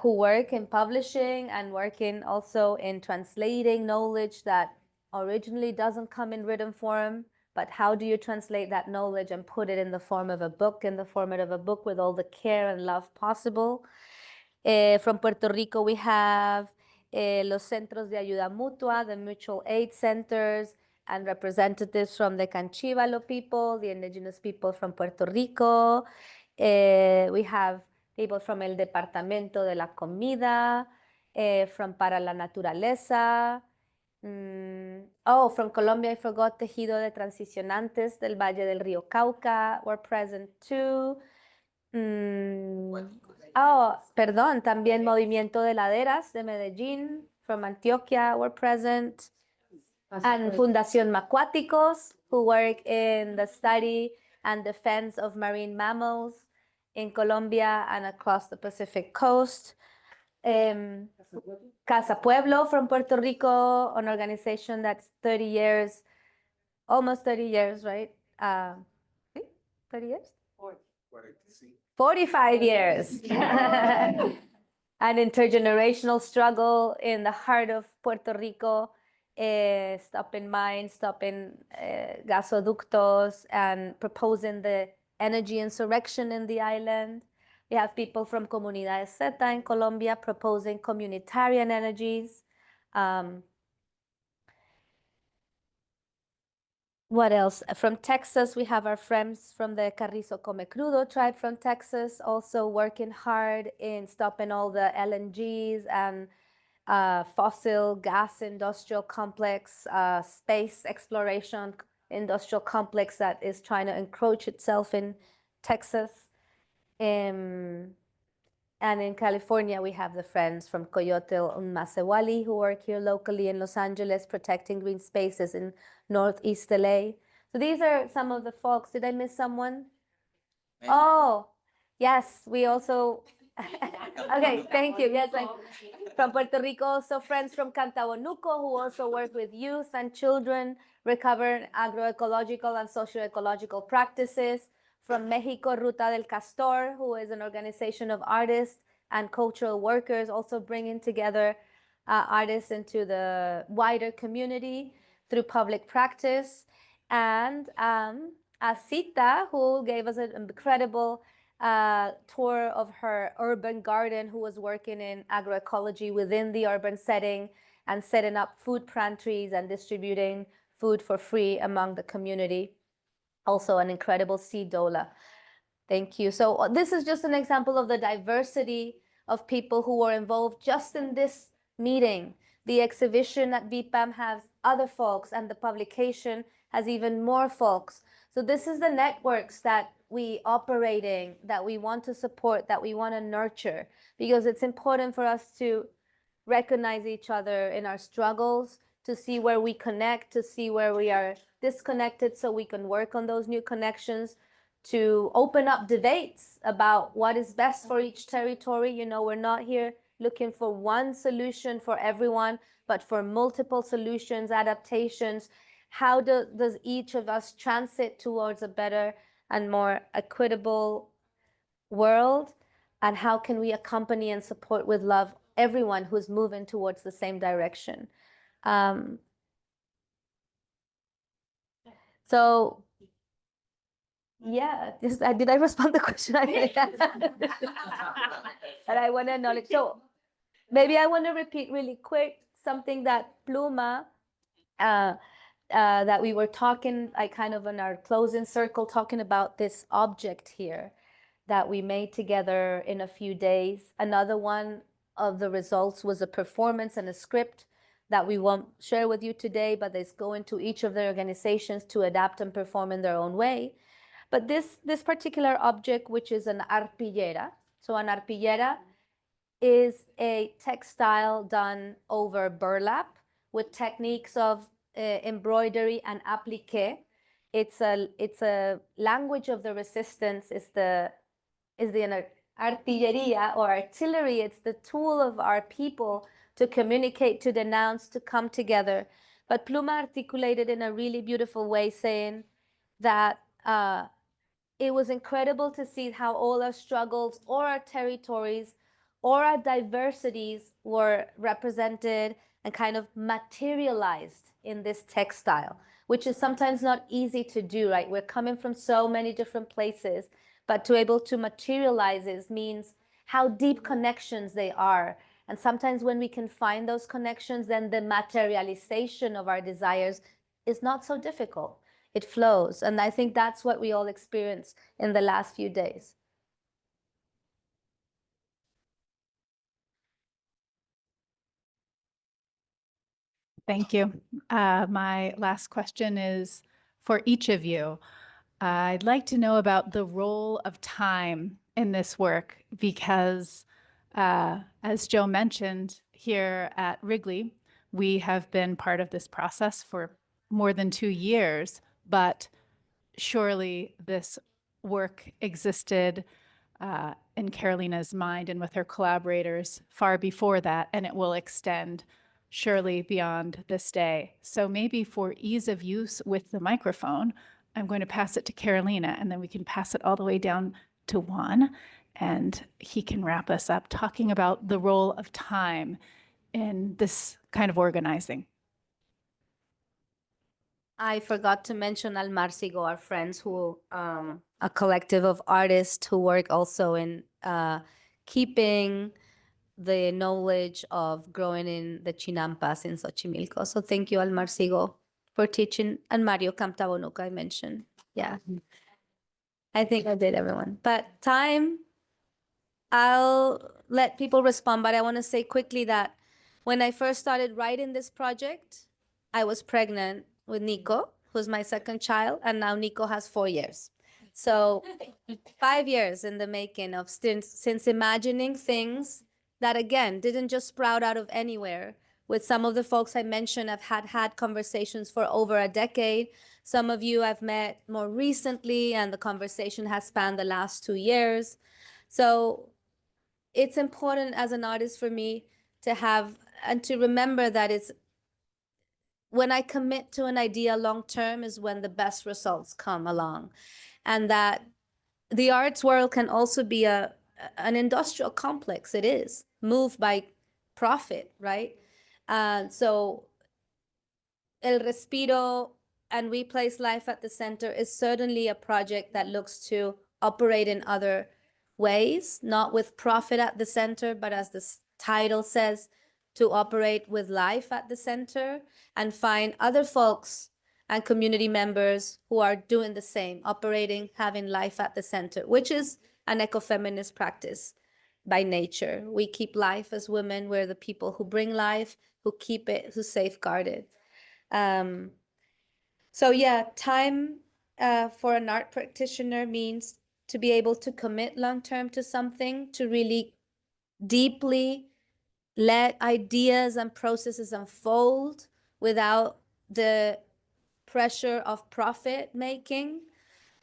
who work in publishing and working also in translating knowledge that originally doesn't come in written form, but how do you translate that knowledge and put it in the form of a book, in the format of a book with all the care and love possible. From Puerto Rico, we have los centros de ayuda mutua, the mutual aid centers, and representatives from the Canchívalo people, the indigenous people from Puerto Rico. We have people from el Departamento de la Comida, from Para la Naturaleza. Oh, from Colombia, I forgot Tejido de Transicionantes del Valle del Río Cauca were present too. Oh, perdón, también Movimiento de Laderas de Medellín, from Antioquia were present. And Fundación Macuáticos, who work in the study and defense of marine mammals in Colombia and across the Pacific coast. Casa Pueblo from Puerto Rico, an organization that's 30 years, almost 30 years, right? 30 years? 45 years. An intergenerational struggle in the heart of Puerto Rico, stopping mines, stopping gasoductos, and proposing the energy insurrection in the island. We have people from Comunidades Zeta in Colombia proposing communitarian energies. What else? From Texas, we have our friends from the Carrizo Come Crudo tribe from Texas, also working hard in stopping all the LNGs and fossil gas industrial complex, space exploration industrial complex that is trying to encroach itself in Texas. And in California, we have the friends from Coyote and Masewali who work here locally in Los Angeles, protecting green spaces in Northeast LA. So these are some of the folks. Did I miss someone? Oh, yes, we also, okay, thank you. Yes, from Puerto Rico, also friends from Cantabonuco who also work with youth and children, recover agroecological and socio-ecological practices. From Mexico, Ruta del Castor, who is an organization of artists and cultural workers, also bringing together artists into the wider community through public practice. And Asita, who gave us an incredible tour of her urban garden, who was working in agroecology within the urban setting and setting up food pantries and distributing food for free among the community. Also an incredible seed doula. Thank you. So this is just an example of the diversity of people who were involved just in this meeting. The exhibition at VPAM has other folks, and the publication has even more folks. So this is the networks that we operating, that we want to support, that we want to nurture, because it's important for us to recognize each other in our struggles, to see where we connect, to see where we are disconnected so we can work on those new connections, to open up debates about what is best for each territory. You know, we're not here looking for one solution for everyone, but for multiple solutions, adaptations. How does each of us transit towards a better and more equitable world? And how can we accompany and support with love everyone who's moving towards the same direction? So yeah, did I respond to the question? And I want to acknowledge. So maybe I want to repeat really quick something that Pluma, that we were talking, I kind of in our closing circle, talking about this object here that we made together in a few days. Another one of the results was a performance and a script that we won't share with you today, but it's going to each of the organizations to adapt and perform in their own way. But this particular object, which is an arpillera, so an arpillera is a textile done over burlap with techniques of embroidery and applique. It's a language of the resistance. Is the artillería or artillery. It's the tool of our people to communicate, to denounce, to come together. But Pluma articulated in a really beautiful way, saying that it was incredible to see how all our struggles or our territories or our diversities were represented and kind of materialized in this textile, which is sometimes not easy to do, right? We're coming from so many different places, but to able to materialize it means how deep connections they are. And sometimes when we can find those connections, then the materialization of our desires is not so difficult. It flows. And I think that's what we all experienced in the last few days. Thank you. My last question is for each of you. I'd like to know about the role of time in this work because, as Joe mentioned, here at Wrigley, we have been part of this process for more than 2 years, but surely this work existed in Carolina's mind and with her collaborators far before that, and it will extend surely beyond this day. So maybe for ease of use with the microphone, I'm going to pass it to Carolina, and then we can pass it all the way down to Juan, and he can wrap us up talking about the role of time in this kind of organizing. I forgot to mention Al Marcigo, our friends who, a collective of artists who work also in keeping the knowledge of growing in the chinampas in Xochimilco. So thank you, Al Marcigo, for teaching, and Mario Camtabonuca I mentioned. Yeah, I think I did, everyone. But time, I'll let people respond, but I want to say quickly that when I first started writing this project, I was pregnant with Nico, who's my second child, and now Nico has 4 years. So 5 years in the making of since imagining things that, again, didn't just sprout out of anywhere. With some of the folks I mentioned, I've had conversations for over a decade. Some of you I've met more recently, and the conversation has spanned the last 2 years. So it's important as an artist for me to have and to remember that it's when I commit to an idea long term is when the best results come along, and that the arts world can also be an industrial complex. It is moved by profit, right? So El Respiro and We Place Life at the Center is certainly a project that looks to operate in other ways, not with profit at the center, but as the title says, to operate with life at the center and find other folks and community members who are doing the same, operating, having life at the center, which is an ecofeminist practice by nature. We keep life as women. We're the people who bring life, who keep it, who safeguard it. So yeah, time for an art practitioner means to be able to commit long-term to something, to really deeply let ideas and processes unfold without the pressure of profit making.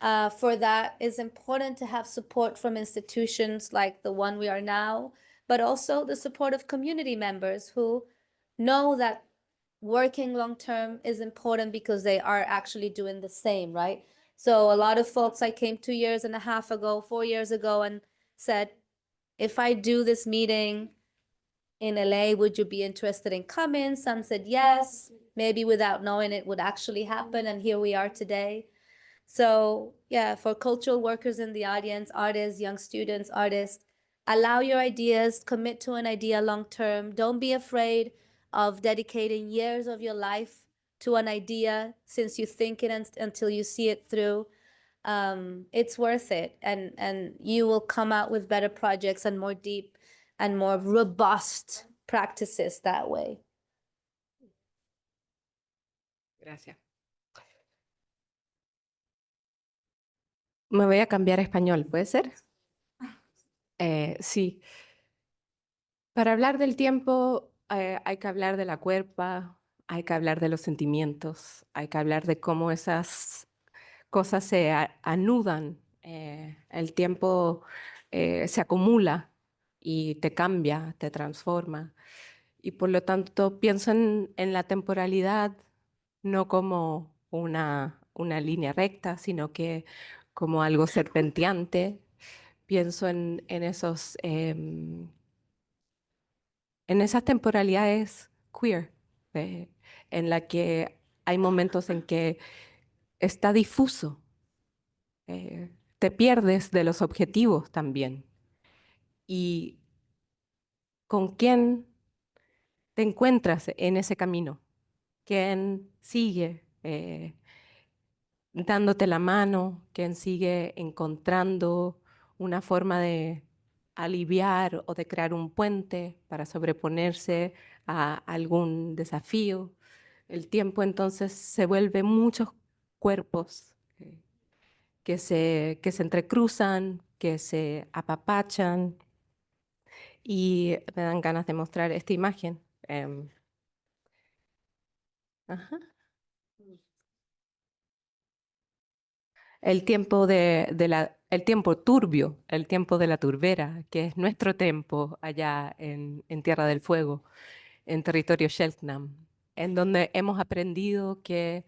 For that, it's important to have support from institutions like the one we are now, but also the support of community members who know that working long-term is important because they are actually doing the same, right? So a lot of folks, I came 2.5 years ago, 4 years ago, and said, if I do this meeting in LA, would you be interested in coming? Some said yes, maybe without knowing it would actually happen. And here we are today. So yeah, for cultural workers in the audience, artists, young students, artists, allow your ideas, commit to an idea long-term. Don't be afraid of dedicating years of your life to an idea since you think it until you see it through. It's worth it, and you will come out with better projects and more deep and more robust practices that way. Gracias. Me voy a cambiar a español, ¿puede ser? Sí. Para hablar del tiempo hay que hablar de la cuerpa, hay que hablar de los sentimientos, hay que hablar de cómo esas cosas se anudan, el tiempo se acumula y te cambia, te transforma. Y por lo tanto pienso en la temporalidad no como una línea recta, sino que como algo serpenteante. Pienso en esos, en esas temporalidades queer, en la que hay momentos en que está difuso, te pierdes de los objetivos también. ¿Y con quién te encuentras en ese camino? ¿Quién sigue dándote la mano? ¿Quién sigue encontrando una forma de aliviar o de crear un puente para sobreponerse a algún desafío? El tiempo entonces se vuelve muchos cuerpos que se entrecruzan, que se apapachan, y me dan ganas de mostrar esta imagen. Ajá. El tiempo el tiempo turbio, el tiempo de la turbera, que es nuestro tiempo allá en Tierra del Fuego, en territorio Selknam, en donde hemos aprendido que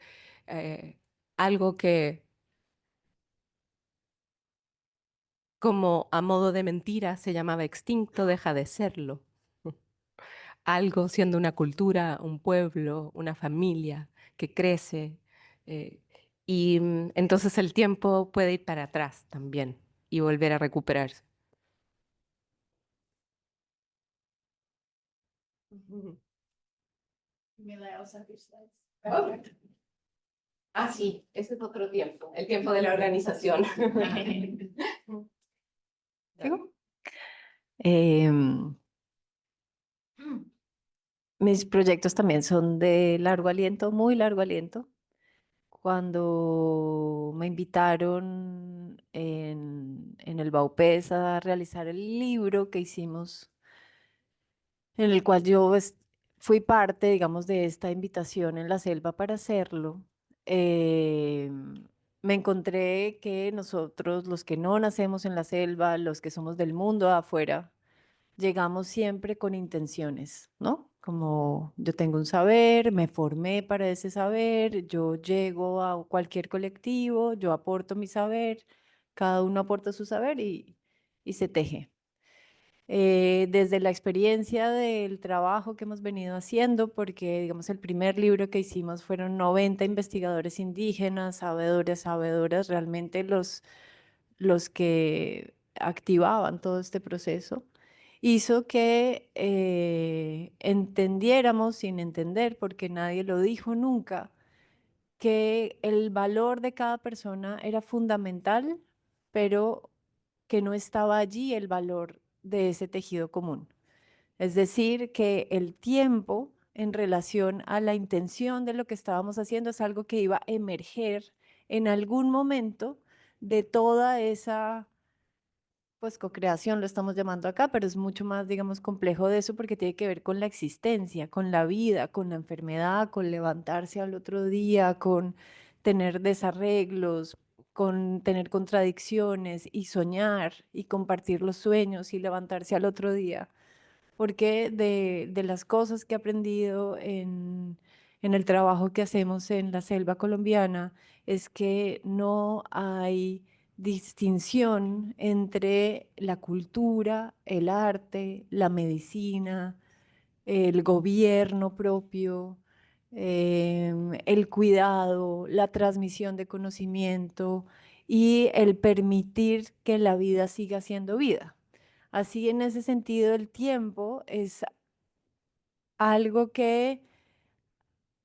algo que como a modo de mentira se llamaba extinto deja de serlo. Algo siendo una cultura, un pueblo, una familia que crece. Entonces el tiempo puede ir para atrás también y volver a recuperarse. Ujú. Oh. Ah, sí, ese es otro tiempo, el tiempo de la organización. ¿Sigo? Em, Mis proyectos también son de largo aliento, muy largo aliento. Cuando me invitaron en el Baupés a realizar el libro que hicimos, en el cual yo fui parte, digamos, de esta invitación en la selva para hacerlo, eh, me encontré que nosotros, los que no nacemos en la selva, los que somos del mundo afuera, llegamos siempre con intenciones, ¿no? Como yo tengo un saber, me formé para ese saber, yo llego a cualquier colectivo, yo aporto mi saber, cada uno aporta su saber y se teje. Desde la experiencia del trabajo que hemos venido haciendo, porque digamos el primer libro que hicimos fueron 90 investigadores indígenas, sabedoras, realmente los que activaban todo este proceso, hizo que entendiéramos sin entender, porque nadie lo dijo nunca, que el valor de cada persona era fundamental, pero que no estaba allí el valor de ese tejido común. Es decir, que el tiempo en relación a la intención de lo que estábamos haciendo es algo que iba a emerger en algún momento de toda esa, pues, co-creación, lo estamos llamando acá, pero es mucho más, digamos, complejo de eso porque tiene que ver con la existencia, con la vida, con la enfermedad, con levantarse al otro día, con tener desarreglos, con tener contradicciones y soñar y compartir los sueños y levantarse al otro día. Porque de las cosas que he aprendido en el trabajo que hacemos en la selva colombiana es que no hay distinción entre la cultura, el arte, la medicina, el gobierno propio, el cuidado, la transmisión de conocimiento y el permitir que la vida siga siendo vida. Así, en ese sentido, el tiempo es algo que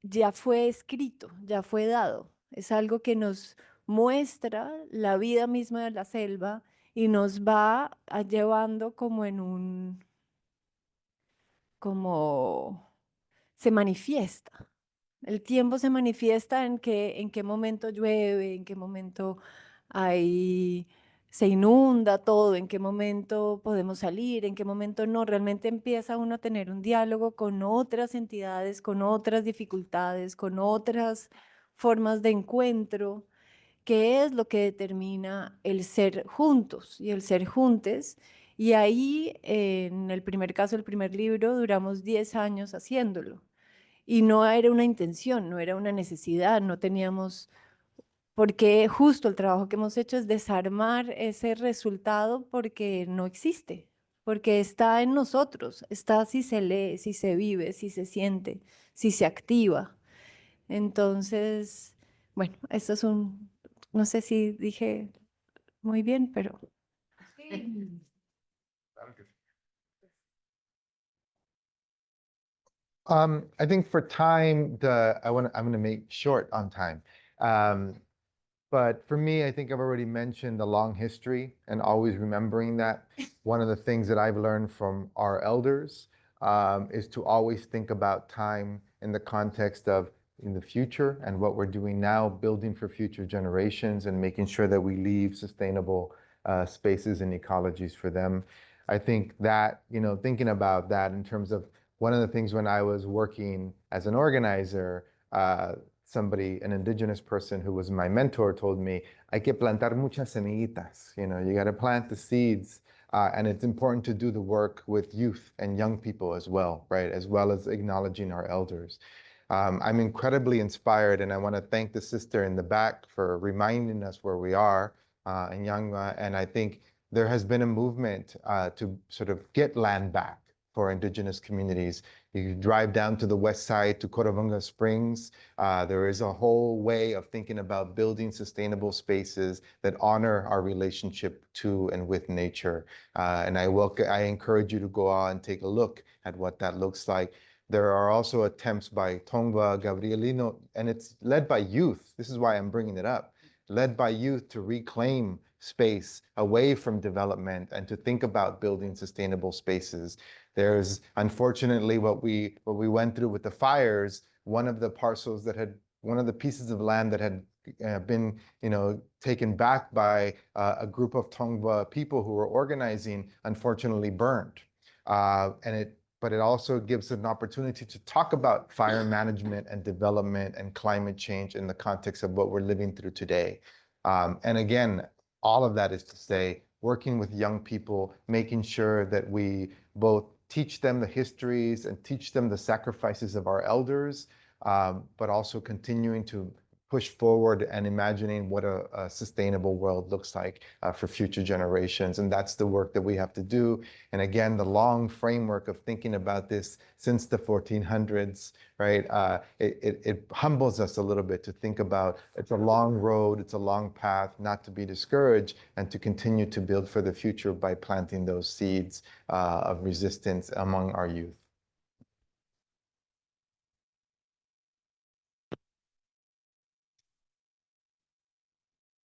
ya fue escrito, ya fue dado. Es algo que nos muestra la vida misma de la selva y nos va llevando como en un, como se manifiesta. El tiempo se manifiesta en qué momento llueve, en qué momento hay se inunda todo, en qué momento podemos salir, en qué momento no. Realmente empieza uno a tener un diálogo con otras entidades, con otras dificultades, con otras formas de encuentro, que es lo que determina el ser juntos y el ser juntes. Y ahí, en el primer caso, el primer libro, duramos 10 años haciéndolo. Y no era una intención, no era una necesidad, no teníamos, porque justo el trabajo que hemos hecho es desarmar ese resultado porque no existe, porque está en nosotros, está si se lee, si se vive, si se siente, si se activa. Entonces, bueno, eso es no sé si dije muy bien, pero... I think for time, I'm going to make short on time. But for me, I think I've already mentioned the long history and always remembering that. One of the things that I've learned from our elders is to always think about time in the context of in the future and what we're doing now, building for future generations and making sure that we leave sustainable spaces and ecologies for them. I think that, thinking about that in terms of one of the things when I was working as an organizer, an indigenous person who was my mentor told me, hay que plantar muchas semillitas, you got to plant the seeds. And it's important to do the work with youth and young people as well, right? As well as acknowledging our elders. I'm incredibly inspired, and I want to thank the sister in the back for reminding us where we are in Yangwa. And I think there has been a movement to sort of get land back for indigenous communities. You drive down to the west side to Coravunga Springs. There is a whole way of thinking about building sustainable spaces that honor our relationship to and with nature. And I encourage you to go out and take a look at what that looks like. There are also attempts by Tongva, Gabrielino, and it's led by youth. This is why I'm bringing it up. Led by youth to reclaim space away from development and to think about building sustainable spaces. There's unfortunately what we went through with the fires. One of the pieces of land that had been taken back by a group of Tongva people who were organizing, unfortunately burned. But it also gives an opportunity to talk about fire management and development and climate change in the context of what we're living through today. And again, all of that is to say, working with young people, making sure that we both teach them the histories and teach them the sacrifices of our elders, but also continuing to push forward and imagining what a sustainable world looks like for future generations. And that's the work that we have to do. And again, the long framework of thinking about this since the 1400s, right? It humbles us a little bit to think about it's a long road, it's a long path, not to be discouraged, and to continue to build for the future by planting those seeds of resistance among our youth.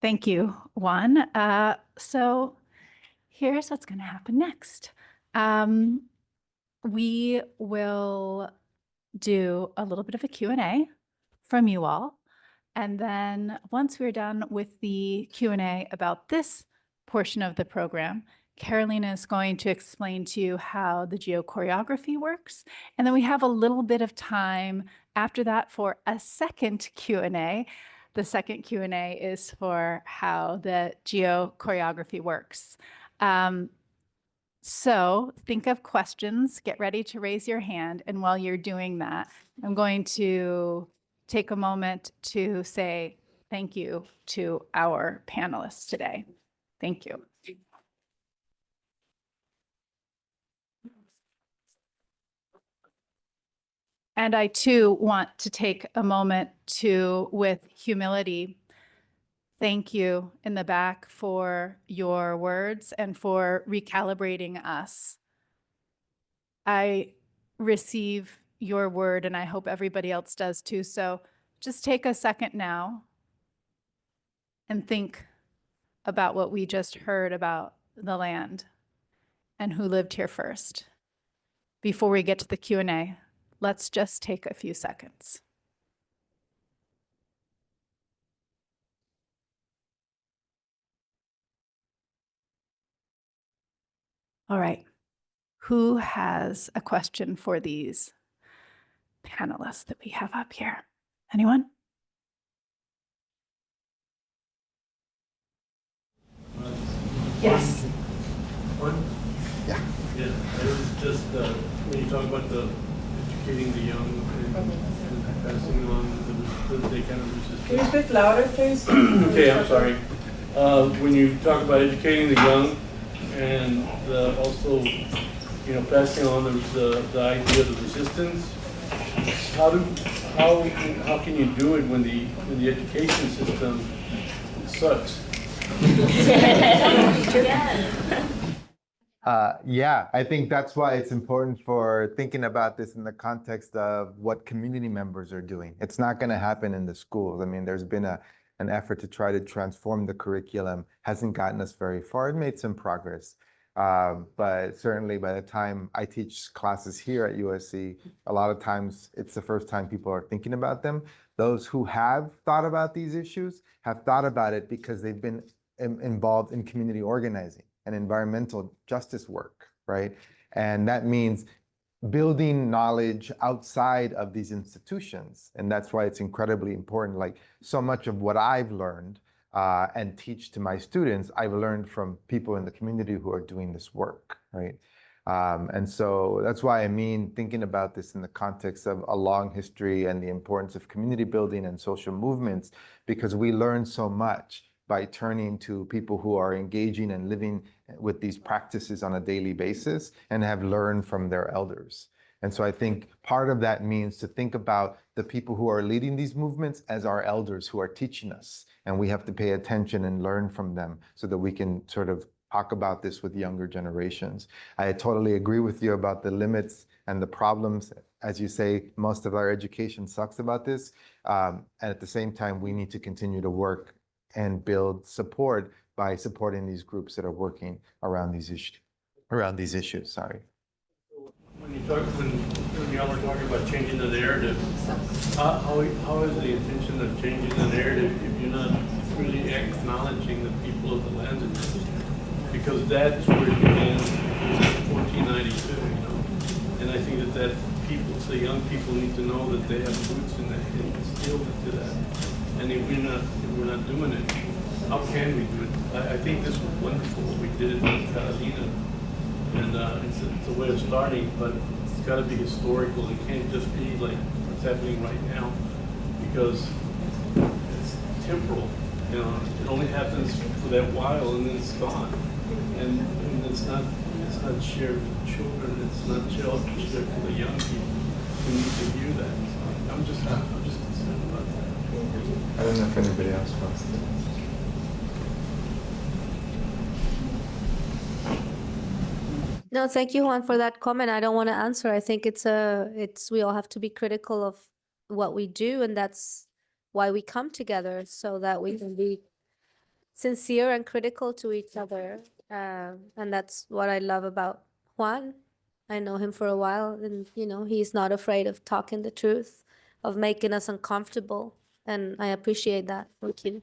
Thank you, Juan. So here's what's going to happen next. We will do a little bit of a Q&A from you all. And then once we're done with the Q&A about this portion of the program, Carolina is going to explain to you how the geochoreography works. And then we have a little bit of time after that for a second Q&A. The second Q&A is for how the geochoreography works. So think of questions, get ready to raise your hand. And while you're doing that, I'm going to take a moment to say thank you to our panelists today. Thank you. And I too want to take a moment to, with humility, thank you in the back for your words and for recalibrating us. I receive your word and I hope everybody else does too. So just take a second now and think about what we just heard about the land and who lived here first. Before we get to the Q&A, let's just take a few seconds. All right. Who has a question for these panelists that we have up here? Anyone? Yes. Yeah. Yeah, I was just, when you talk about the educating the young and passing on the kind of resistance. Can you speak louder, please? Okay, I'm sorry. When you talk about educating the young and also, passing on the idea of the resistance, how can you do it when the education system sucks? Yeah, I think that's why it's important for thinking about this in the context of what community members are doing. It's not going to happen in the schools. I mean, there's been an effort to try to transform the curriculum, hasn't gotten us very far. It made some progress. But certainly by the time I teach classes here at USC, a lot of times it's the first time people are thinking about them. Those who have thought about these issues have thought about it because they've been involved in community organizing and environmental justice work, right? And that means building knowledge outside of these institutions. And that's why it's incredibly important. Like so much of what I've learned and teach to my students, I've learned from people in the community who are doing this work, right? And so that's why I mean thinking about this in the context of a long history and the importance of community building and social movements, because we learn so much by turning to people who are engaging and living with these practices on a daily basis and have learned from their elders. And so I think part of that means to think about the people who are leading these movements as our elders who are teaching us. And we have to pay attention and learn from them so that we can sort of talk about this with younger generations. I totally agree with you about the limits and the problems. As you say, most of our education sucks about this. And at the same time, we need to continue to work and build support by supporting these groups that are working around these issues. Sorry. When y'all are talking about changing the narrative, how is the intention of changing the narrative if you're not really acknowledging the people of the lands of this? Because that's where it began in 1492, And I think that the young people need to know that they have roots in that and still to that. And if we're not doing it, how can we do it? I think this was wonderful what we did in Carolina, and it's a way of starting, but it's got to be historical. It can't just be like what's happening right now, because it's temporal. It only happens for that while, and then it's gone. And it's not shared with children. It's not shared with the young people who need to hear that. So I'm just concerned about that. I don't know if anybody else wants to. No, thank you, Juan, for that comment. I don't want to answer. I think we all have to be critical of what we do, and that's why we come together, so that we can be sincere and critical to each other. And that's what I love about Juan. I know him for a while, and he's not afraid of talking the truth, of making us uncomfortable, and I appreciate that. Thank you.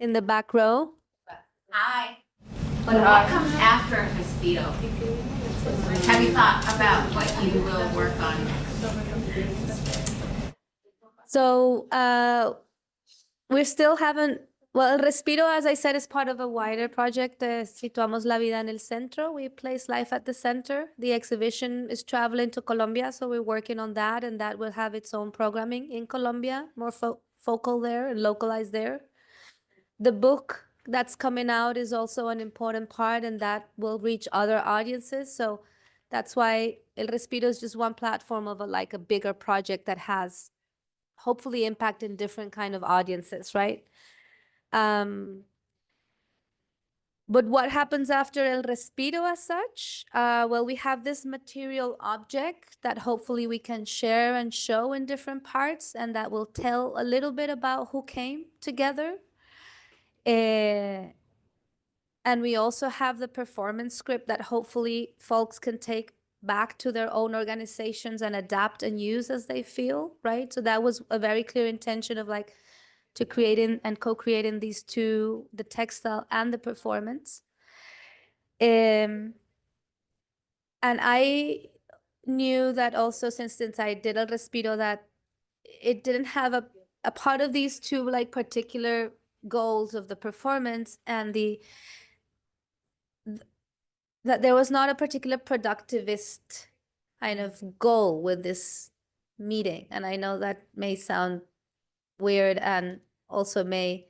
In the back row. Hi. But what comes after Respiro? Have you thought about what you will work on next? So we still haven't, well, Respiro, as I said, is part of a wider project, Situamos la Vida en el Centro. We place life at the center. The exhibition is traveling to Colombia, so we're working on that, and that will have its own programming in Colombia, more focal there and localized there. The book that's coming out is also an important part, and that will reach other audiences. So that's why El Respiro is just one platform of a bigger project that has hopefully impact in different kind of audiences, right? But what happens after El Respiro as such? Well, we have this material object that hopefully we can share and show in different parts, and that will tell a little bit about who came together. And we also have the performance script that hopefully folks can take back to their own organizations and adapt and use as they feel, right? So that was a very clear intention of to creating and co-creating these two, the textile and the performance. And I knew that also since I did El Respiro, that it didn't have a part of these two like particular goals of the performance and that there was not a particular productivist kind of goal with this meeting. And I know that may sound weird and also may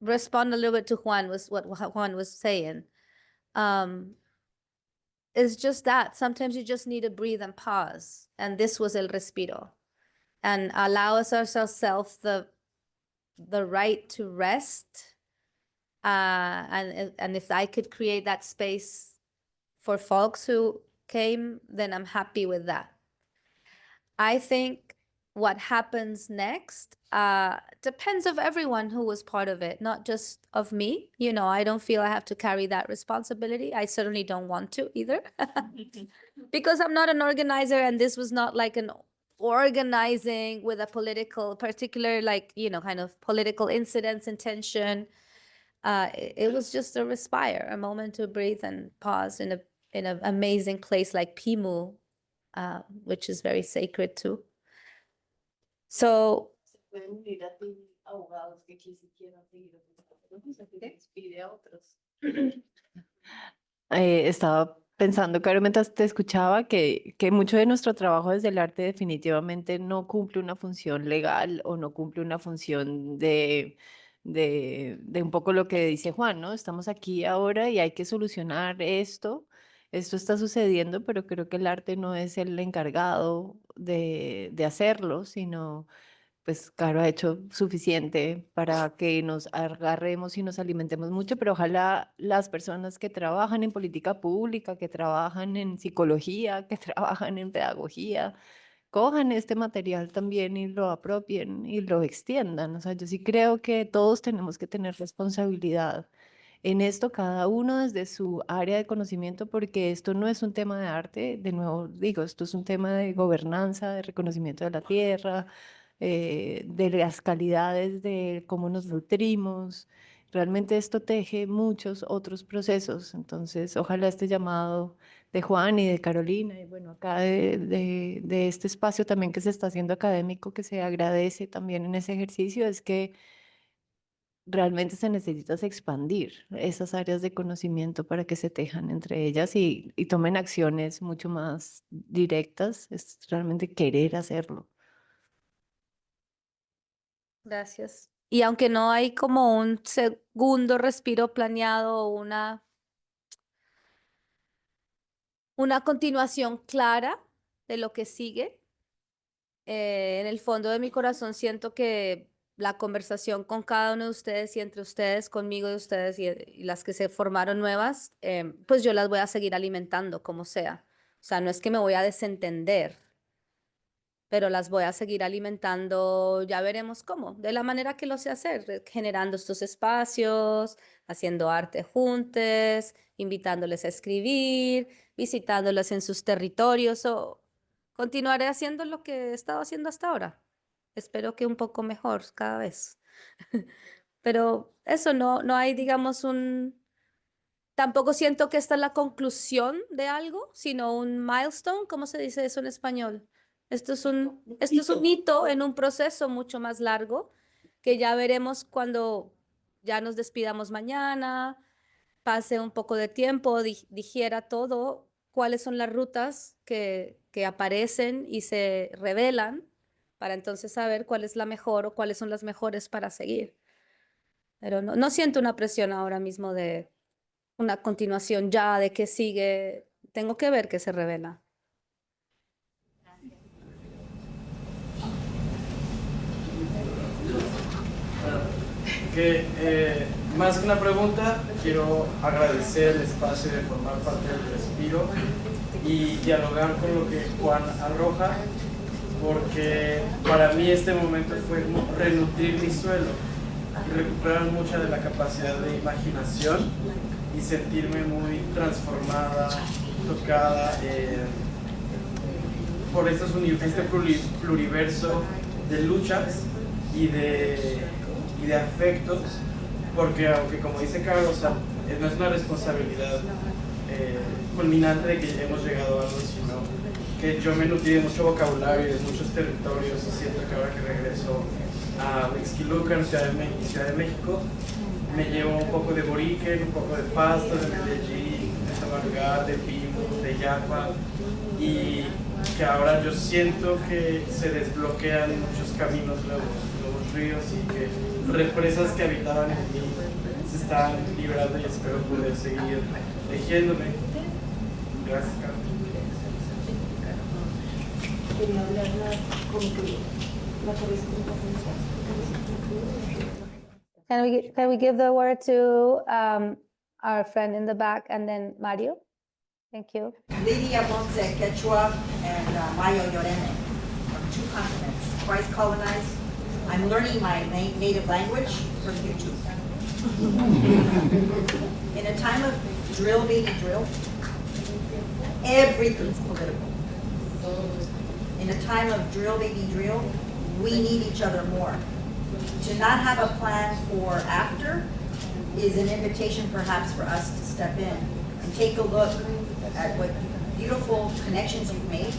respond a little bit to what Juan was saying. It's just that sometimes you just need to breathe and pause. And this was El Respiro. And allow ourselves the right to rest. And if I could create that space for folks who came, then I'm happy with that. I think what happens next depends of everyone who was part of it, not just of me. You know, I don't feel I have to carry that responsibility. I certainly don't want to either, because I'm not an organizer, and this was not like an organizing with a political, particular, like, you know, kind of political incidents, intention. It was just a respire, a moment to breathe and pause in an amazing place like Pimu, which is very sacred too. So Estaba pensando, Caro, mientras te escuchaba, que mucho de nuestro trabajo desde el arte definitivamente no cumple una función legal o no cumple una función de un poco lo que dice Juan, ¿no? Estamos aquí ahora y hay que solucionar esto. Esto está sucediendo, pero creo que el arte no es el encargado de hacerlo, sino pues Caro ha hecho suficiente para que nos agarremos y nos alimentemos mucho, pero ojalá las personas que trabajan en política pública, que trabajan en psicología, que trabajan en pedagogía, cojan este material también y lo apropien y lo extiendan. O sea, yo sí creo que todos tenemos que tener responsabilidad en esto, cada uno desde su área de conocimiento, porque esto no es un tema de arte, de nuevo digo, esto es un tema de gobernanza, de reconocimiento de la tierra, de las calidades de cómo nos nutrimos. Realmente esto teje muchos otros procesos. Entonces, ojalá este llamado de Juan y de Carolina, y bueno, acá de este espacio también que se está haciendo académico, que se agradece también en ese ejercicio, es que realmente se necesita expandir esas áreas de conocimiento para que se tejan entre ellas y tomen acciones mucho más directas. Es realmente querer hacerlo. gracias. Y aunque no hay como un segundo respiro planeado o una continuación clara de lo que sigue, en el fondo de mi corazón siento que la conversación con cada uno de ustedes y entre ustedes, conmigo y ustedes y las que se formaron nuevas, pues yo las voy a seguir alimentando como sea. O sea, no es que me voy a desentender, pero las voy a seguir alimentando, ya veremos cómo, de la manera que lo sé hacer, generando estos espacios, haciendo arte juntos, invitándoles a escribir, visitándoles en sus territorios, o continuaré haciendo lo que he estado haciendo hasta ahora. Espero que un poco mejor cada vez. Pero eso no hay, digamos, tampoco siento que esta es la conclusión de algo, sino un milestone. ¿Cómo se dice eso en español? Esto es un hito en un proceso mucho más largo que ya veremos cuando ya nos despidamos mañana, pase un poco de tiempo, digiera todo, cuáles son las rutas que aparecen y se revelan para entonces saber cuál es la mejor o cuáles son las mejores para seguir. Pero no siento una presión ahora mismo de una continuación ya, de qué sigue. Tengo que ver qué se revela. Que más que una pregunta, quiero agradecer el espacio de formar parte del Respiro y dialogar con lo que Juan arroja, porque para mí este momento fue renutrir mi suelo y recuperar mucha de la capacidad de imaginación y sentirme muy transformada, tocada por este pluriverso de luchas y de afectos, porque aunque como dice Carlos, o sea, no es una responsabilidad culminante de que hemos llegado a algo, sino que yo me nutrí de mucho vocabulario y de muchos territorios, y siento que ahora que regreso a Huixquilucan, Ciudad de México, me llevo un poco de boriquen, un poco de pasto, de Medellín, de Tabarugá, de Pimo, de Yapa, y que ahora yo siento que se desbloquean muchos caminos, nuevos ríos, y que represas que habitaban en mí se están liberando, y espero poder seguir tejiéndome. Gracias, Carlos. Can we give the word to our friend in the back and then Mario? Thank you. Lidia Ponce, Quechua, and Mayo Yorene, from 2 continents, twice colonized. I'm learning my native language from YouTube. In a time of drill, baby drill, everything's political. In a time of drill, baby drill, we need each other more. To not have a plan for after is an invitation perhaps for us to step in and take a look at what beautiful connections you've made,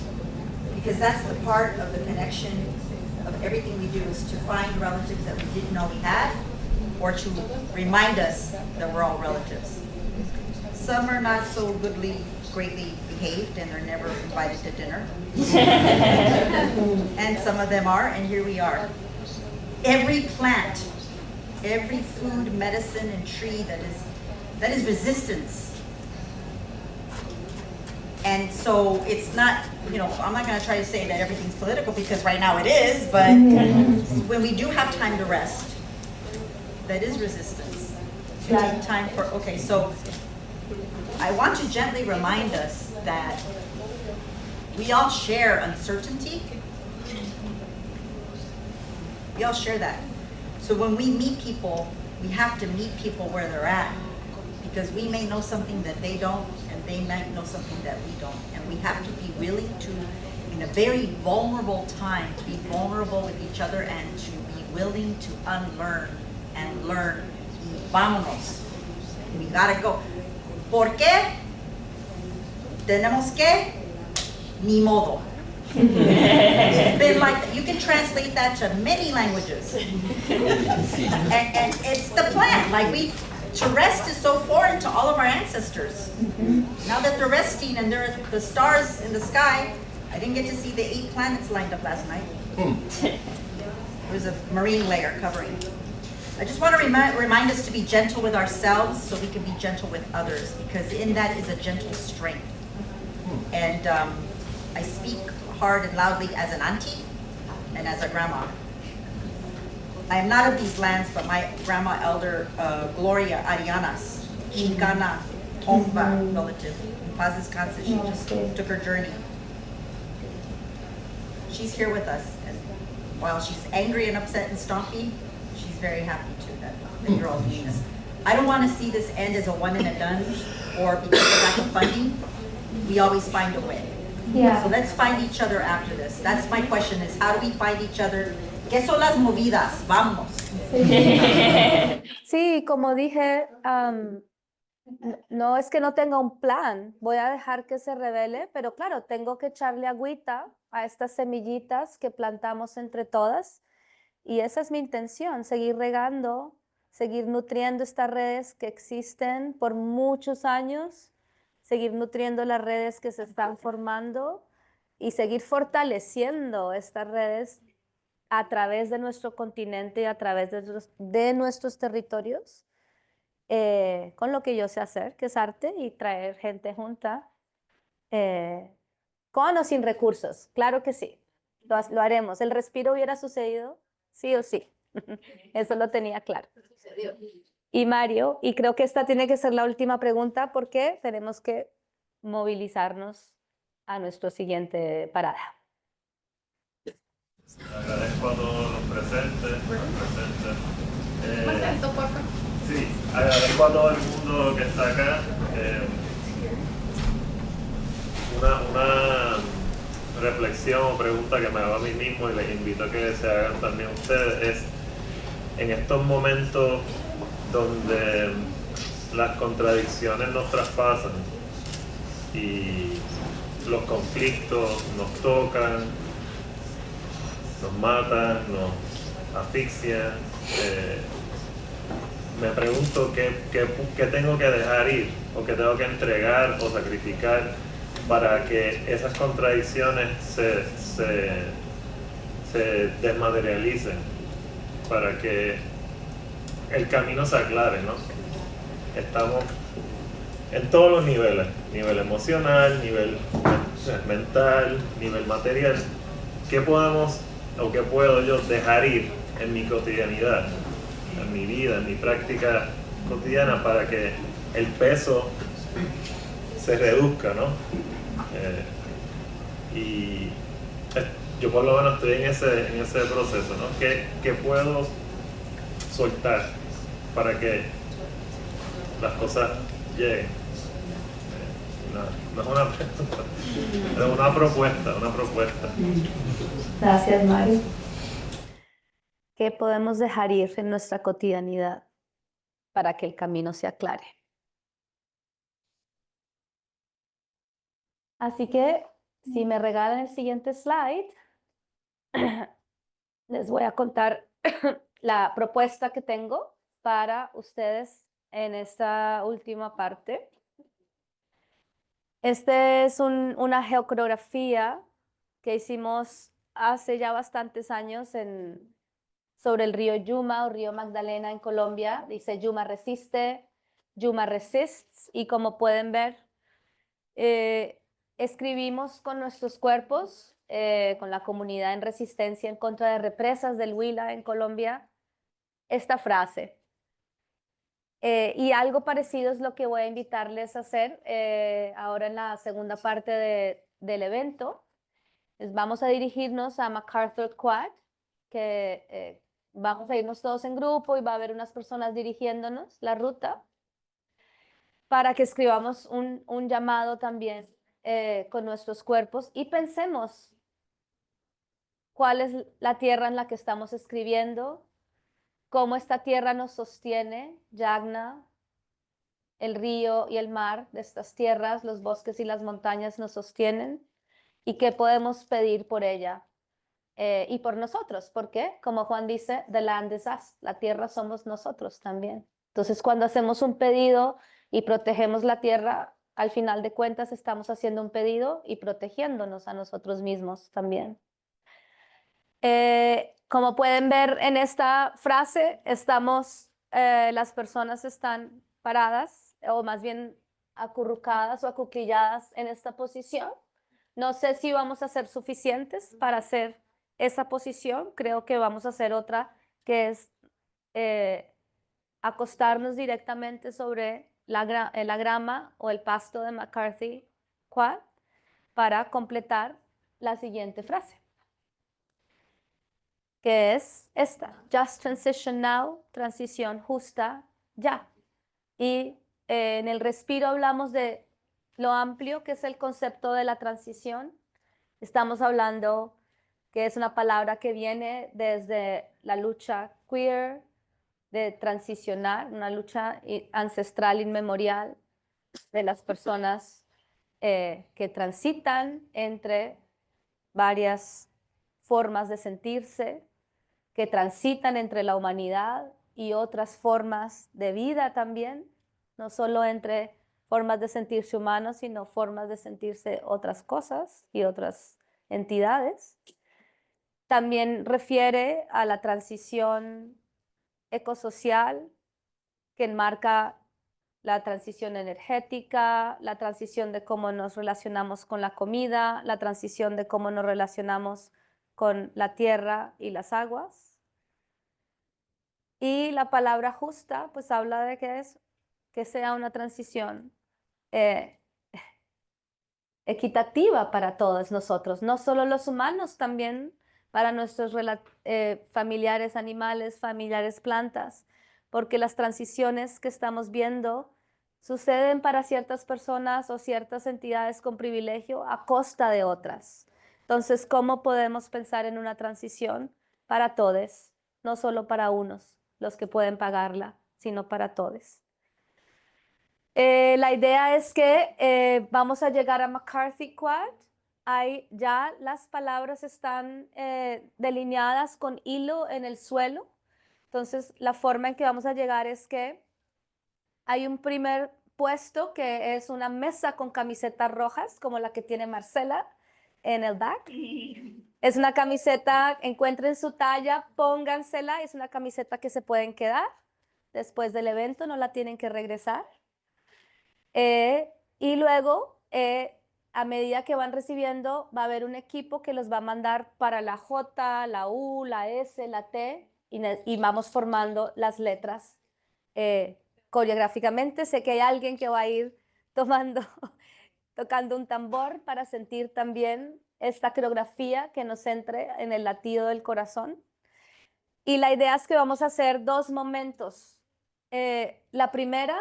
because that's the part of the connection of everything we do, is to find relatives that we didn't know we had, or to remind us that we're all relatives. Some are not so greatly behaved, and they're never invited to dinner. And some of them are, and here we are. Every plant, every food, medicine, and tree that is resistance. And so it's not, I'm not going to try to say that everything's political, because right now it is, but when we do have time to rest, that is resistance. To take time for, okay, so I want to gently remind us that we all share uncertainty. We all share that. So when we meet people, we have to meet people where they're at, because we may know something that they don't, and they might know something that we don't. And we have to be willing to, in a very vulnerable time, to be vulnerable with each other and to be willing to unlearn and learn. Y vámonos. We gotta go. ¿Por qué? Tenemos que, ni modo. It's been like that. You can translate that to many languages. And it's the plan. Like to rest is so foreign to all of our ancestors. Now that they're resting and they're the stars in the sky, I didn't get to see the 8 planets lined up last night. There was a marine layer covering. I just want to remind us to be gentle with ourselves so we can be gentle with others, because in that is a gentle strength. And I speak hard and loudly as an auntie and as a grandma. I am not of these lands, but my grandma elder, Gloria Arianas, Chicana, Tomba relative, in paz descanse, she just took her journey. She's here with us, and while she's angry and upset and stompy, she's very happy too that you're all doing this. I don't want to see this end as a one and a done, or because of lack of funding. We always find a way. Yeah. So let's find each other after this. That's my question, is how do we find each other? ¿Qué son las movidas? Vamos. Sí, como dije, no es que no tenga un plan, voy a dejar que se revele, pero claro, tengo que echarle agüita a estas semillitas que plantamos entre todas, y esa es mi intención, seguir regando, seguir nutriendo estas redes que existen por muchos años, seguir nutriendo las redes que se están formando y seguir fortaleciendo estas redes a través de nuestro continente y a través de nuestros territorios, con lo que yo sé hacer, que es arte y traer gente junta, con o sin recursos. Claro que sí, lo haremos. ¿El respiro hubiera sucedido? Sí o sí. Eso lo tenía claro. Y Mario, y creo que esta tiene que ser la última pregunta, porque tenemos que movilizarnos a nuestra siguiente parada. Agradezco a todos los presentes. Sí, agradezco a todo el mundo que está acá. reflexión o pregunta que me hago a mí mismo y les invito a que se hagan también ustedes es, en estos momentos donde las contradicciones nos traspasan y los conflictos nos tocan, nos matan, nos asfixian, me pregunto qué tengo que dejar ir o qué tengo que entregar o sacrificar para que esas contradicciones se desmaterialicen, para que el camino se aclare, ¿no? Estamos en todos los niveles, nivel emocional, nivel mental, nivel material. ¿Qué podemos o qué puedo yo dejar ir en mi cotidianidad, en mi vida, en mi práctica cotidiana para que el peso se reduzca, ¿no? Y yo por lo menos estoy en ese proceso, ¿no? ¿Qué puedo soltar para que las cosas lleguen? No es una pregunta, es una propuesta. Gracias, Mario. ¿Qué podemos dejar ir en nuestra cotidianidad para que el camino se aclare? Así que, si me regalan el siguiente slide, les voy a contar la propuesta que tengo para ustedes en esta última parte. Este es una geografía que hicimos hace ya bastantes años sobre el río Yuma o río Magdalena en Colombia. Dice Yuma resiste, Yuma resists, y como pueden ver, escribimos con nuestros cuerpos, con la comunidad en resistencia en contra de represas del Huila en Colombia, esta frase. Y algo parecido es lo que voy a invitarles a hacer ahora en la segunda parte del evento. Vamos a dirigirnos a MacArthur Quad, que vamos a irnos todos en grupo y va a haber unas personas dirigiéndonos la ruta para que escribamos un llamado también con nuestros cuerpos y pensemos cuál es la tierra en la que estamos escribiendo, cómo esta tierra nos sostiene, Yagna, el río y el mar de estas tierras, los bosques y las montañas nos sostienen, y qué podemos pedir por ella y por nosotros, porque como Juan dice, the land is us, la tierra somos nosotros también. Entonces, cuando hacemos un pedido y protegemos la tierra, al final de cuentas estamos haciendo un pedido y protegiéndonos a nosotros mismos también. Como pueden ver en esta frase, las personas están paradas, o más bien acurrucadas o acuclilladas en esta posición. No sé si vamos a ser suficientes para hacer esa posición. Creo que vamos a hacer otra, que es acostarnos directamente sobre la grama o el pasto de MacArthur Quad para completar la siguiente frase, que es esta: Just transition now, transición justa ya. Y en el Respiro hablamos de lo amplio que es el concepto de la transición. Estamos hablando que es una palabra que viene desde la lucha queer, de transicionar, una lucha ancestral inmemorial de las personas que transitan entre varias formas de sentirse, que transitan entre la humanidad y otras formas de vida también, no solo entre formas de sentirse humanos, sino formas de sentirse otras cosas y otras entidades. También refiere a la transición ecosocial que enmarca la transición energética, la transición de cómo nos relacionamos con la comida, la transición de cómo nos relacionamos con la tierra y las aguas. Y la palabra justa, pues habla de que sea una transición equitativa para todos nosotros, no solo los humanos, también para nuestros familiares animales, familiares plantas, porque las transiciones que estamos viendo suceden para ciertas personas o ciertas entidades con privilegio a costa de otras. Entonces, ¿cómo podemos pensar en una transición para todos, no solo para unos, los que pueden pagarla, sino para todos? La idea es que vamos a llegar a McCarthy Quad. Ya las palabras están delineadas con hilo en el suelo. Entonces, la forma en que vamos a llegar es que hay un primer puesto que es una mesa con camisetas rojas, como la que tiene Marcela en el back. Es una camiseta, encuentren su talla, póngansela, es una camiseta que se pueden quedar después del evento, no la tienen que regresar. Y luego, a medida que van recibiendo, va a haber un equipo que los va a mandar para la J, la U, la S, la T, y vamos formando las letras coreográficamente. Sé que hay alguien que va a ir tocando un tambor para sentir también esta coreografía que nos entre en el latido del corazón. Y la idea es que vamos a hacer 2 momentos. La primera,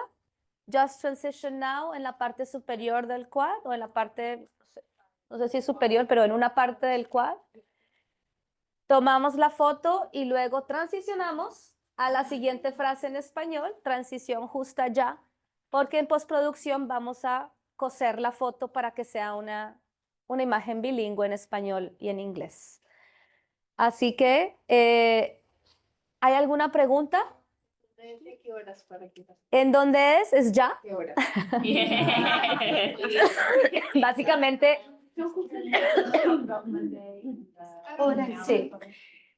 Just Transition Now, en la parte superior del quad, o en la parte, no sé si es superior, pero en una parte del quad. Tomamos la foto y luego transicionamos a la siguiente frase en español, transición justa ya, porque en postproducción vamos a coser la foto para que sea una imagen bilingüe en español y en inglés. Así que, ¿hay alguna pregunta? ¿Qué horas para que ¿En dónde es? ¿Es ya? ¿Qué horas? Básicamente, sí.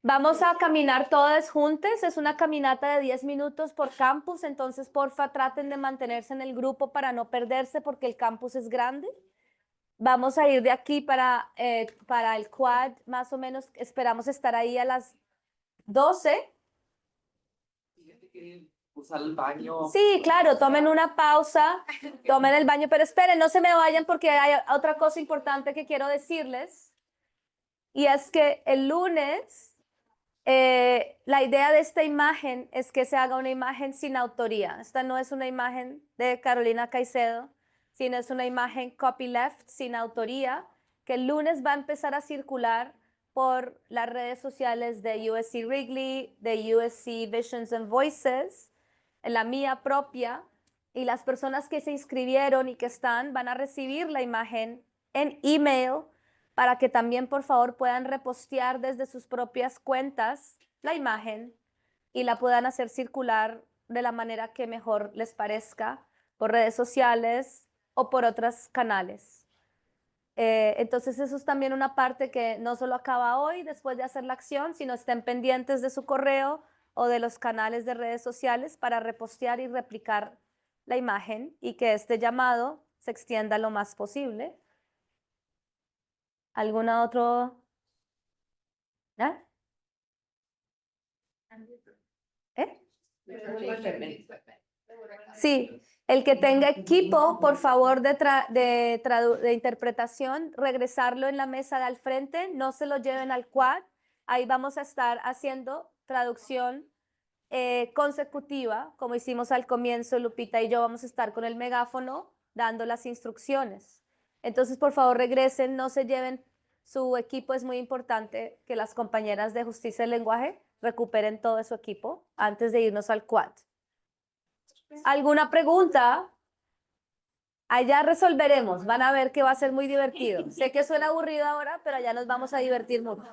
Vamos a caminar todas juntas. Es una caminata de 10 minutos por campus, entonces porfa traten de mantenerse en el grupo para no perderse porque el campus es grande. Vamos a ir de aquí para el quad, más o menos esperamos estar ahí a las 12. Usar el baño. Sí, claro, tomen una pausa, tomen el baño, pero esperen, no se me vayan porque hay otra cosa importante que quiero decirles. Y es que el lunes, la idea de esta imagen es que se haga una imagen sin autoría. Esta no es una imagen de Carolina Caycedo, sino es una imagen copyleft sin autoría, que el lunes va a empezar a circular por las redes sociales de USC Wrigley, de USC Visions and Voices, en la mía propia, y las personas que se inscribieron y que van a recibir la imagen en email para que también por favor puedan repostear desde sus propias cuentas la imagen y la puedan hacer circular de la manera que mejor les parezca, por redes sociales o por otros canales. Entonces eso es también una parte que no solo acaba hoy después de hacer la acción, sino estén pendientes de su correo o de los canales de redes sociales para repostear y replicar la imagen y que este llamado se extienda lo más posible. ¿Alguna otro? ¿Ah? Sí, el que tenga equipo, por favor, de interpretación, regresarlo en la mesa de al frente, no se lo lleven al quad. Ahí vamos a estar haciendo traducción consecutiva, como hicimos al comienzo, Lupita y yo vamos a estar con el megáfono dando las instrucciones. Entonces, por favor, regresen, no se lleven su equipo. Es muy importante que las compañeras de justicia del lenguaje recuperen todo su equipo antes de irnos al quad. ¿Alguna pregunta? Allá resolveremos, van a ver que va a ser muy divertido. Sé que suena aburrido ahora, pero allá nos vamos a divertir mucho.